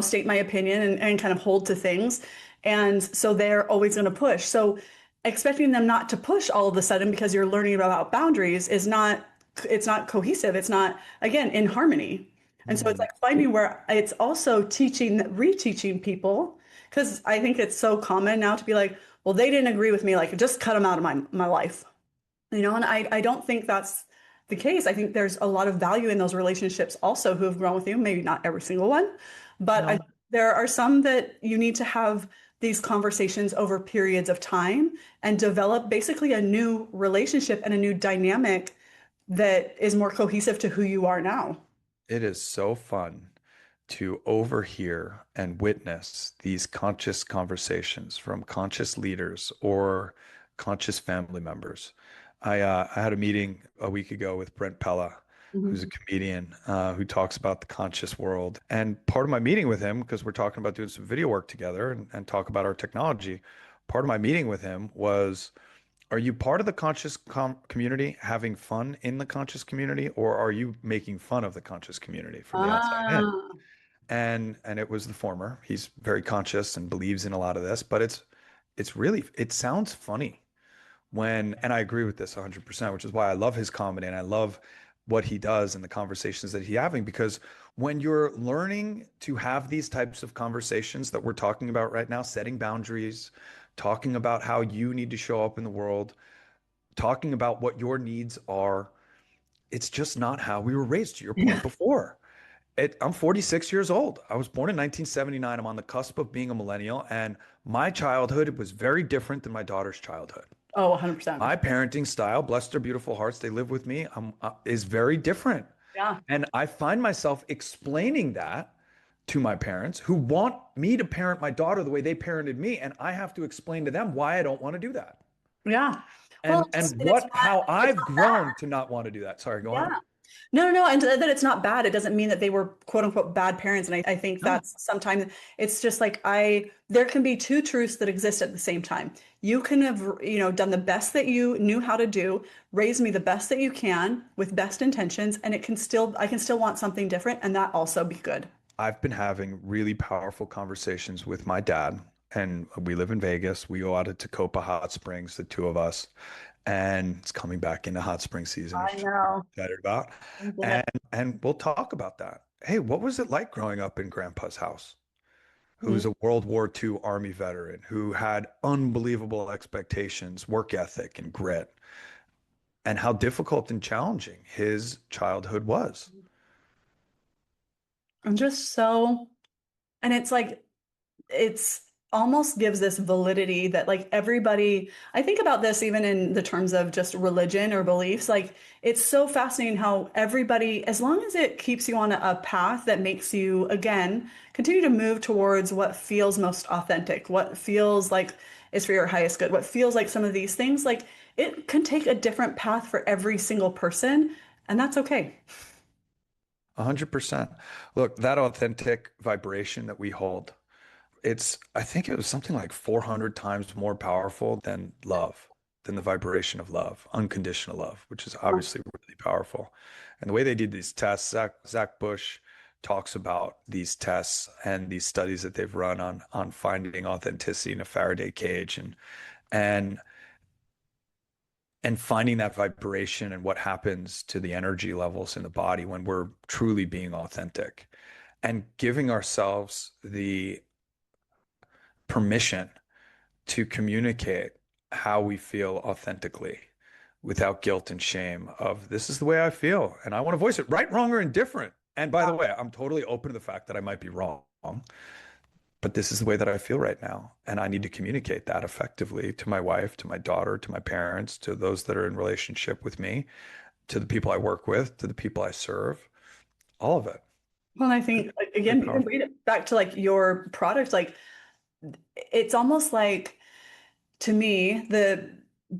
[SPEAKER 1] state my opinion and kind of hold to things. And so they're always going to push. So expecting them not to push all of a sudden because you're learning about boundaries is not, it's not cohesive. It's not, again, in harmony. And so it's
[SPEAKER 2] Mhm.
[SPEAKER 1] like finding where it's also teaching, reteaching people, because I think it's so common now to be like, well, they didn't agree with me, like just cut them out of my life. And I don't think that's the case. I think there's a lot of value in those relationships also who have grown with you, maybe not every single one, but
[SPEAKER 2] No,
[SPEAKER 1] there are some that you need to have these conversations over periods of time and develop basically a new relationship and a new dynamic that is more cohesive to who you are now.
[SPEAKER 2] it is so fun to overhear and witness these conscious conversations from conscious leaders or conscious family members. I had a meeting a week ago with Brent Pella, who's a
[SPEAKER 1] Mhm.
[SPEAKER 2] comedian who talks about the conscious world. And part of my meeting with him, because we're talking about doing some video work together and talk about our technology, part of my meeting with him was, are you part of the conscious community, having fun in the conscious community, or are you making fun of the conscious community from the outside in?
[SPEAKER 1] Ah,
[SPEAKER 2] And it was the former. He's very conscious and believes in a lot of this, but it's really, it sounds funny when, and I agree with this 100%, which is why I love his comedy and I love what he does and the conversations that he's having. Because when you're learning to have these types of conversations that we're talking about right now, setting boundaries, talking about how you need to show up in the world, talking about what your needs are, it's just not how we were raised, to your
[SPEAKER 1] yeah,
[SPEAKER 2] point before. I'm 46 years old. I was born in 1979. I'm on the cusp of being a millennial, and my childhood was very different than my daughter's childhood.
[SPEAKER 1] oh, 100%.
[SPEAKER 2] My parenting style, bless their beautiful hearts, they live with me, is very different.
[SPEAKER 1] Yeah.
[SPEAKER 2] And I find myself explaining that to my parents who want me to parent my daughter the way they parented me. And I have to explain to them why I don't want to do that.
[SPEAKER 1] Yeah. Well,
[SPEAKER 2] And
[SPEAKER 1] and it's
[SPEAKER 2] what,
[SPEAKER 1] not,
[SPEAKER 2] how
[SPEAKER 1] it's
[SPEAKER 2] I've
[SPEAKER 1] not bad.
[SPEAKER 2] grown to not want to do that. Sorry, go ahead.
[SPEAKER 1] Yeah. No, no, no. And that it's not bad. It doesn't mean that they were quote unquote bad parents. And I think
[SPEAKER 2] No,
[SPEAKER 1] that's sometimes it's just like there can be two truths that exist at the same time. You can have, done the best that you knew how to do, raise me the best that you can with best intentions, and I can still want something different and that also be good.
[SPEAKER 2] I've been having really powerful conversations with my dad, and we live in Vegas. We go out to Tacoma Hot Springs, the two of us, and it's coming back into hot spring season,
[SPEAKER 1] I
[SPEAKER 2] which I'm
[SPEAKER 1] know.
[SPEAKER 2] excited about.
[SPEAKER 1] Yeah.
[SPEAKER 2] And we'll talk about that. Hey, what was it like growing up in Grandpa's house?
[SPEAKER 1] Mhm.
[SPEAKER 2] Who's a World War II Army veteran who had unbelievable expectations, work ethic, and grit, and how difficult and challenging his childhood was.
[SPEAKER 1] I'm just so, and it's like it's almost gives this validity that like everybody, I think about this even in the terms of just religion or beliefs, like it's so fascinating how everybody, as long as it keeps you on a path that makes you again continue to move towards what feels most authentic, what feels like is for your highest good, what feels like some of these things, like it can take a different path for every single person, and that's okay.
[SPEAKER 2] 100%. Look, that authentic vibration that we hold, I think it was something like 400 times more powerful than love, than the vibration of love, unconditional love, which is obviously really powerful. And the way they did these tests, Zach Bush talks about these tests and these studies that they've run on finding authenticity in a Faraday cage and and finding that vibration and what happens to the energy levels in the body when we're truly being authentic and giving ourselves the permission to communicate how we feel authentically without guilt and shame of this is the way I feel and I want to voice it right, wrong, or indifferent. And by the way, I'm totally open to the fact that I might be wrong, but this is the way that I feel right now. And I need to communicate that effectively to my wife, to my daughter, to my parents, to those that are in relationship with me, to the people I work with, to the people I serve, all of it.
[SPEAKER 1] Well, I think like,
[SPEAKER 2] Really
[SPEAKER 1] again, even
[SPEAKER 2] powerful.
[SPEAKER 1] bring it back to like your product, like it's almost like to me, the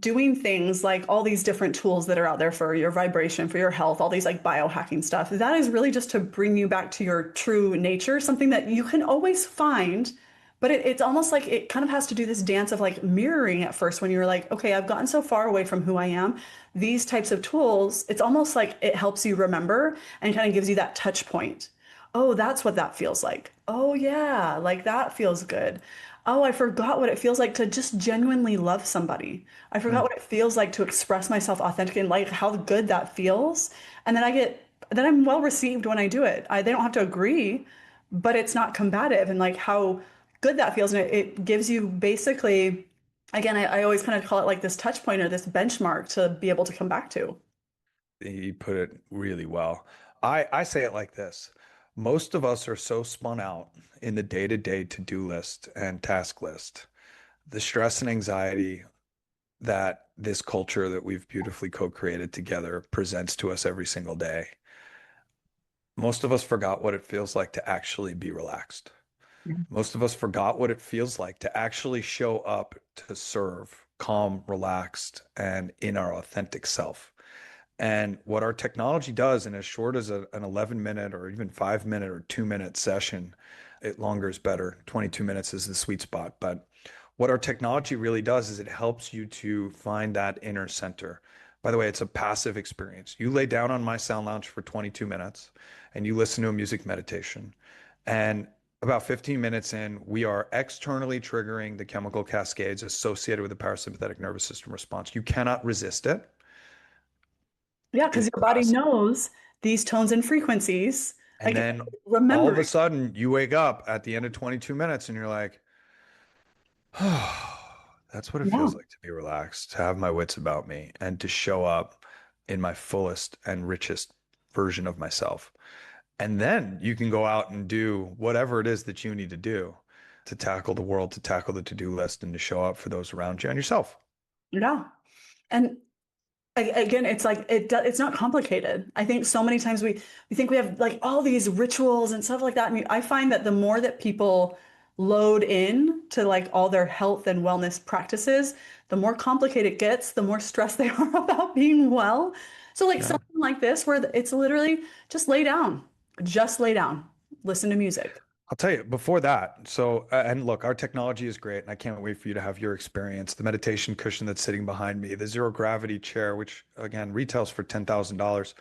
[SPEAKER 1] doing things like all these different tools that are out there for your vibration, for your health, all these like biohacking stuff, that is really just to bring you back to your true nature, something that you can always find. But it's almost like it kind of has to do this dance of like mirroring at first when you're like, okay, I've gotten so far away from who I am. These types of tools, it's almost like it helps you remember and kind of gives you that touch point. Oh, that's what that feels like. Oh, yeah, like that feels good. Oh, I forgot what it feels like to just genuinely love somebody. I forgot
[SPEAKER 2] Mm.
[SPEAKER 1] what it feels like to express myself authentically and like how good that feels. And then I'm well received when I do it. They don't have to agree, but it's not combative and like how good that feels. And it gives you basically, again, I always kind of call it like this touch point or this benchmark to be able to come back to.
[SPEAKER 2] You put it really well. I say it like this. Most of us are so spun out in the day-to-day to-do list and task list. The stress and anxiety that this culture that we've beautifully co-created together presents to us every single day. Most of us forgot what it feels like to actually be relaxed. Most of us forgot what it feels like to actually show up to serve, calm, relaxed, and in our authentic self. And what our technology does in as short as an 11-minute or even 5-minute or 2-minute session, it longer is better. 22 minutes is the sweet spot. But what our technology really does is it helps you to find that inner center. By the way, it's a passive experience. You lay down on my sound lounge for 22 minutes and you listen to a music meditation. And about 15 minutes in, we are externally triggering the chemical cascades associated with the parasympathetic nervous system response. You cannot resist it.
[SPEAKER 1] Yeah, because
[SPEAKER 2] It's
[SPEAKER 1] your body
[SPEAKER 2] passive.
[SPEAKER 1] knows these tones and frequencies.
[SPEAKER 2] And
[SPEAKER 1] Again,
[SPEAKER 2] then all of a
[SPEAKER 1] remembering.
[SPEAKER 2] sudden you wake up at the end of 22 minutes and you're like, oh, that's what it
[SPEAKER 1] Yeah.
[SPEAKER 2] feels like to be relaxed, to have my wits about me, and to show up in my fullest and richest version of myself. And then you can go out and do whatever it is that you need to do to tackle the world, to tackle the to-do list, and to show up for those around you and yourself.
[SPEAKER 1] Yeah. And again, it's like it's not complicated. I think so many times we think we have like all these rituals and stuff like that. I mean, I find that the more that people load in to like all their health and wellness practices, the more complicated it gets, the more stressed they are about being well. So like
[SPEAKER 2] Yeah.
[SPEAKER 1] something like this where it's literally just lay down, listen to music.
[SPEAKER 2] I'll tell you before that. So, and look, our technology is great, and I can't wait for you to have your experience. The meditation cushion that's sitting behind me, the zero gravity chair, which again retails for $10,000.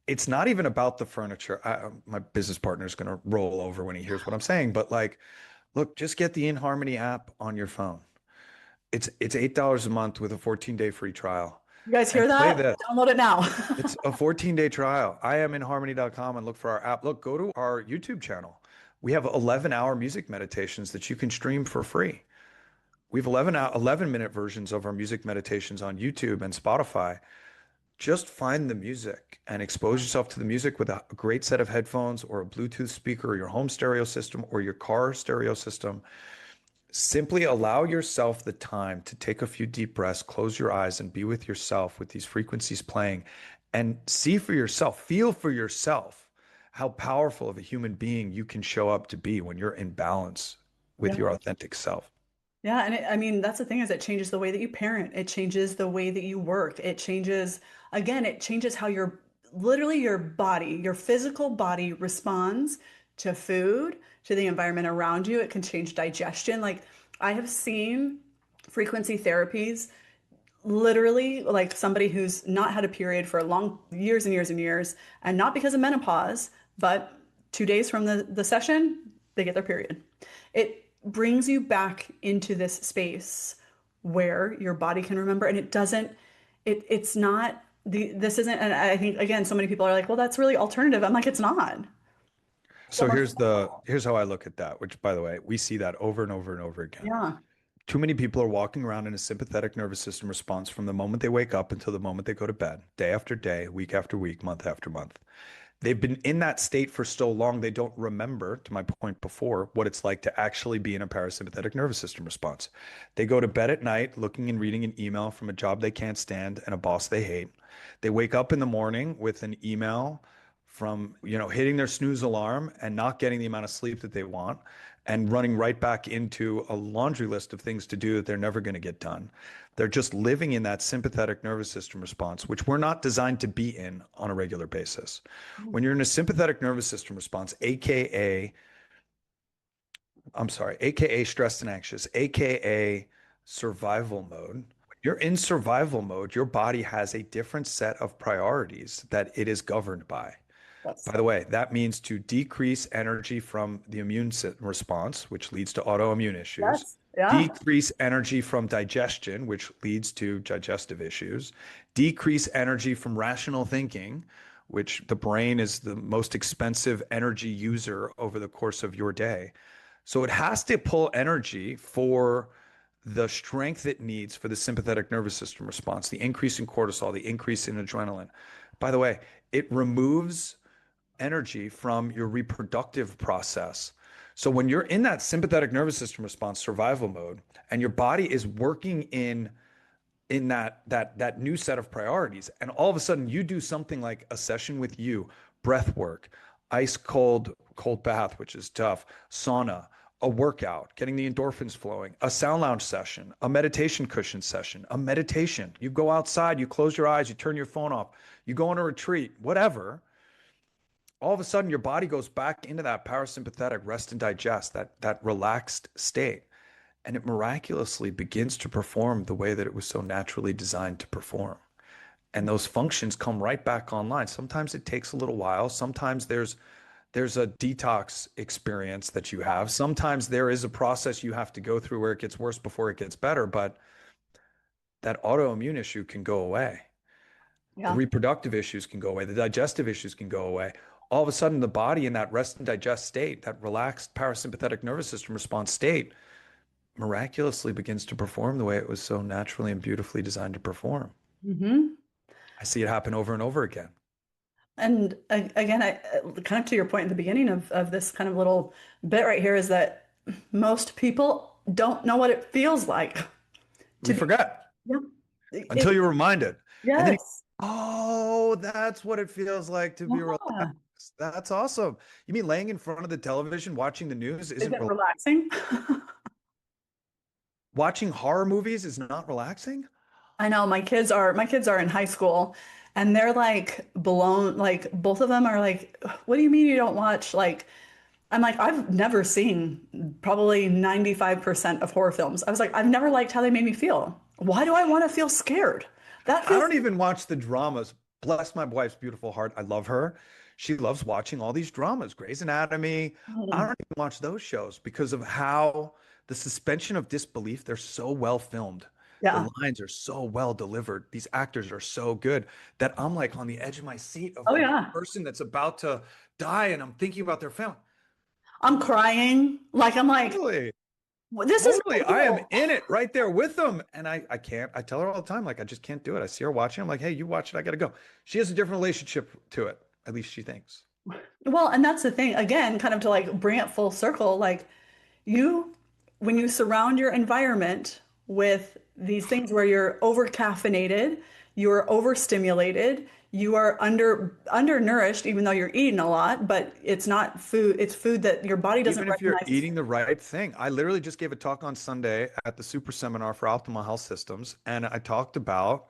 [SPEAKER 2] It's not even about the furniture. My business partner is going to roll over when he hears what I'm saying, but like, look, just get the InHarmony app on your phone. It's $8 a month with a 14-day free trial,
[SPEAKER 1] You guys hear
[SPEAKER 2] and play
[SPEAKER 1] that?
[SPEAKER 2] this.
[SPEAKER 1] Download it now.
[SPEAKER 2] It's a 14-day trial. I am inharmony.com and look for our app. Look, go to our YouTube channel. We have 11-hour music meditations that you can stream for free. We have 11-minute versions of our music meditations on YouTube and Spotify. Just find the music and expose yourself to the music with a great set of headphones or a Bluetooth speaker or your home stereo system or your car stereo system. Simply allow yourself the time to take a few deep breaths, close your eyes, and be with yourself with these frequencies playing and see for yourself, feel for yourself how powerful of a human being you can show up to be when you're in balance with
[SPEAKER 1] Yeah.
[SPEAKER 2] your authentic self.
[SPEAKER 1] Yeah, and I mean, that's the thing is it changes the way that you parent. It changes the way that you work. It changes, again, it changes how literally your body, your physical body responds to food, to the environment around you. It can change digestion. Like I have seen frequency therapies literally like somebody who's not had a period for long years and years and years, and not because of menopause, but 2 days from the session, they get their period. It brings you back into this space where your body can remember, and it's not this isn't, and I think again, so many people are like, well, that's really alternative. I'm like, it's not. So
[SPEAKER 2] So
[SPEAKER 1] much.
[SPEAKER 2] here's how I look at that, which by the way, we see that over and over and over again.
[SPEAKER 1] Yeah.
[SPEAKER 2] Too many people are walking around in a sympathetic nervous system response from the moment they wake up until the moment they go to bed, day after day, week after week, month after month. They've been in that state for so long, they don't remember, to my point before, what it's like to actually be in a parasympathetic nervous system response. They go to bed at night looking and reading an email from a job they can't stand and a boss they hate. They wake up in the morning with an email from, hitting their snooze alarm and not getting the amount of sleep that they want and running right back into a laundry list of things to do that they're never going to get done. They're just living in that sympathetic nervous system response, which we're not designed to be in on a regular basis. When you're in a sympathetic nervous system response, AKA stressed and anxious, AKA survival mode, when you're in survival mode, your body has a different set of priorities that it is governed by.
[SPEAKER 1] That's
[SPEAKER 2] By the way, that means to decrease energy from the immune response, which leads to autoimmune issues,
[SPEAKER 1] yes. Yeah.
[SPEAKER 2] decrease energy from digestion, which leads to digestive issues, decrease energy from rational thinking, which the brain is the most expensive energy user over the course of your day. So it has to pull energy for the strength it needs for the sympathetic nervous system response, the increase in cortisol, the increase in adrenaline. By the way, it removes energy from your reproductive process. So when you're in that sympathetic nervous system response survival mode and your body is working in that new set of priorities and all of a sudden you do something like a session with you, breath work, ice cold bath, which is tough, sauna, a workout, getting the endorphins flowing, a sound lounge session, a meditation cushion session, a meditation. You go outside, you close your eyes, you turn your phone off, you go on a retreat, whatever. All of a sudden your body goes back into that parasympathetic rest and digest, that relaxed state, and it miraculously begins to perform the way that it was so naturally designed to perform. And those functions come right back online. Sometimes it takes a little while. Sometimes there's a detox experience that you have. Sometimes there is a process you have to go through where it gets worse before it gets better, but that autoimmune issue can go away. The
[SPEAKER 1] Yeah.
[SPEAKER 2] reproductive issues can go away. The digestive issues can go away. All of a sudden, the body in that rest and digest state, that relaxed parasympathetic nervous system response state, miraculously begins to perform the way it was so naturally and beautifully designed to perform.
[SPEAKER 1] Hmm.
[SPEAKER 2] I see it happen over and over again.
[SPEAKER 1] And again, kind of to your point in the beginning of this kind of little bit right here is that most people don't know what it feels like
[SPEAKER 2] We
[SPEAKER 1] to be.
[SPEAKER 2] forget
[SPEAKER 1] Yeah.
[SPEAKER 2] until you're reminded. And then,
[SPEAKER 1] Yes.
[SPEAKER 2] oh, that's what it feels like to be relaxed.
[SPEAKER 1] Yeah.
[SPEAKER 2] That's awesome. You mean laying in front of the television, watching the news
[SPEAKER 1] Is
[SPEAKER 2] isn't
[SPEAKER 1] it relaxing?
[SPEAKER 2] watching horror movies is not relaxing?
[SPEAKER 1] I know my kids are in high school and they're like blown, like both of them are like, what do you mean you don't watch? Like, I'm like, I've never seen probably 95% of horror films. I was like, I've never liked how they made me feel. Why do I want to feel scared? That
[SPEAKER 2] I
[SPEAKER 1] feels.
[SPEAKER 2] don't even watch the dramas. Bless my wife's beautiful heart. I love her. She loves watching all these dramas, Grey's Anatomy. I
[SPEAKER 1] Mm.
[SPEAKER 2] don't even watch those shows because of how the suspension of disbelief, they're so well filmed.
[SPEAKER 1] Yeah.
[SPEAKER 2] The lines are so well delivered. These actors are so good that I'm like on the edge of my seat of
[SPEAKER 1] Oh
[SPEAKER 2] like
[SPEAKER 1] yeah.
[SPEAKER 2] a person that's about to die and I'm thinking about their family.
[SPEAKER 1] I'm crying. Like I'm like,
[SPEAKER 2] Totally.
[SPEAKER 1] this is
[SPEAKER 2] Totally.
[SPEAKER 1] not
[SPEAKER 2] I am
[SPEAKER 1] real.
[SPEAKER 2] in it right there with them. And I can't, I tell her all the time, like, I just can't do it. I see her watching. I'm like, hey, you watch it. I got to go. She has a different relationship to it. At least she thinks.
[SPEAKER 1] Well, and that's the thing, again, kind of to like bring it full circle, like you, when you surround your environment with these things where you're over caffeinated, you're overstimulated, you are undernourished, even though you're eating a lot, but it's not food, it's food that your body doesn't
[SPEAKER 2] Even if you're
[SPEAKER 1] recognize as
[SPEAKER 2] eating
[SPEAKER 1] food.
[SPEAKER 2] the right thing. I literally just gave a talk on Sunday at the super seminar for optimal health systems. And I talked about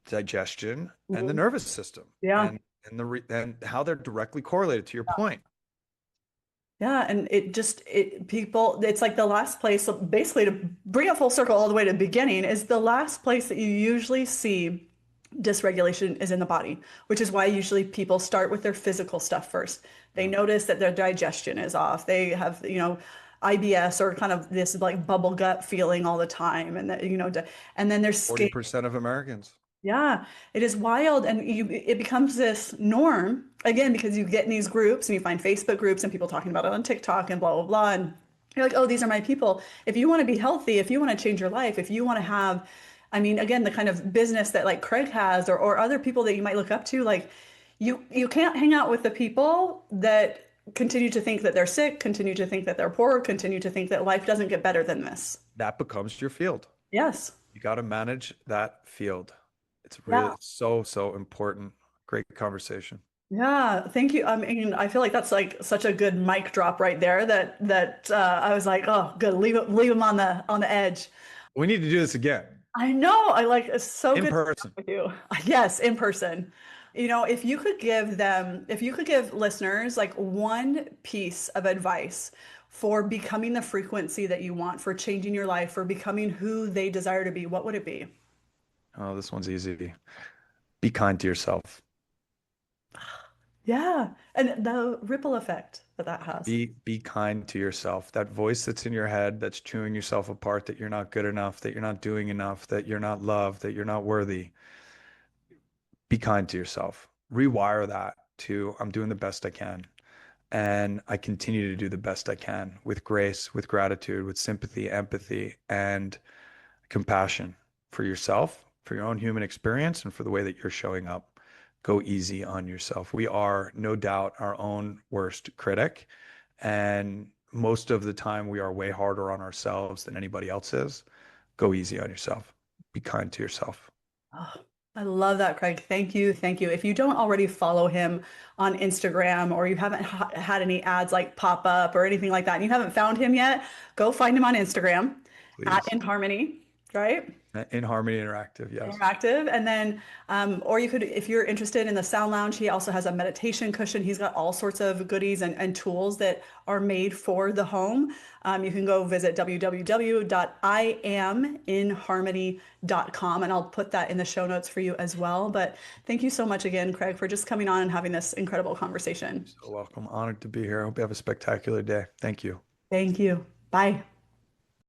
[SPEAKER 2] digestion and the
[SPEAKER 1] Mhm.
[SPEAKER 2] nervous system
[SPEAKER 1] Yeah.
[SPEAKER 2] and how they're directly correlated to your point.
[SPEAKER 1] Yeah, and people, it's like the last place, so basically to bring it full circle all the way to the beginning, is the last place that you usually see dysregulation is in the body, which is why usually people start with their physical stuff first. They notice that their digestion is off. They have, IBS or kind of this like bubble gut feeling all the time. And that, and then their skin.
[SPEAKER 2] 40% of Americans.
[SPEAKER 1] Yeah, it is wild. And it becomes this norm again, because you get in these groups and you find Facebook groups and people talking about it on TikTok and blah, blah, blah. And you're like, oh, these are my people. If you want to be healthy, if you want to change your life, if you want to have, I mean, again, the kind of business that like Craig has or other people that you might look up to, like you can't hang out with the people that continue to think that they're sick, continue to think that they're poor, continue to think that life doesn't get better than this.
[SPEAKER 2] That becomes your field.
[SPEAKER 1] Yes.
[SPEAKER 2] You got to manage that field. It's really
[SPEAKER 1] Yeah.
[SPEAKER 2] so, so important. Great conversation.
[SPEAKER 1] Yeah, thank you. I mean, I feel like that's like such a good mic drop right there that I was like, oh, good, leave him on the edge.
[SPEAKER 2] We need to do this again
[SPEAKER 1] I know. I like it's so
[SPEAKER 2] in
[SPEAKER 1] good to talk
[SPEAKER 2] person.
[SPEAKER 1] with you. Yes, in person. If you could give listeners like one piece of advice for becoming the frequency that you want, for changing your life, for becoming who they desire to be, what would it be?
[SPEAKER 2] Oh, this one's easy. Be kind to yourself.
[SPEAKER 1] Yeah, and the ripple effect that that has.
[SPEAKER 2] Be kind to yourself. That voice that's in your head that's chewing yourself apart, that you're not good enough, that you're not doing enough, that you're not loved, that you're not worthy. Be kind to yourself. Rewire that to I'm doing the best I can. And I continue to do the best I can with grace, with gratitude, with sympathy, empathy, and compassion for yourself, for your own human experience, and for the way that you're showing up. Go easy on yourself. We are no doubt our own worst critic. And most of the time, we are way harder on ourselves than anybody else is. Go easy on yourself. Be kind to yourself.
[SPEAKER 1] Oh, I love that, Craig. Thank you. Thank you. If you don't already follow him on Instagram or you haven't had any ads like pop up or anything like that, and you haven't found him yet, go find him on Instagram at
[SPEAKER 2] Please.
[SPEAKER 1] In Harmony, right?
[SPEAKER 2] In Harmony Interactive, yes.
[SPEAKER 1] Interactive. And then, or you could, if you're interested in the Sound Lounge, he also has a meditation cushion. He's got all sorts of goodies and tools that are made for the home. You can go visit www.iaminharmony.com and I'll put that in the show notes for you as well. But thank you so much again, Craig, for just coming on and having this incredible conversation.
[SPEAKER 2] So welcome. Honored to be here. I hope you have a spectacular day. Thank you.
[SPEAKER 1] Thank you. Bye.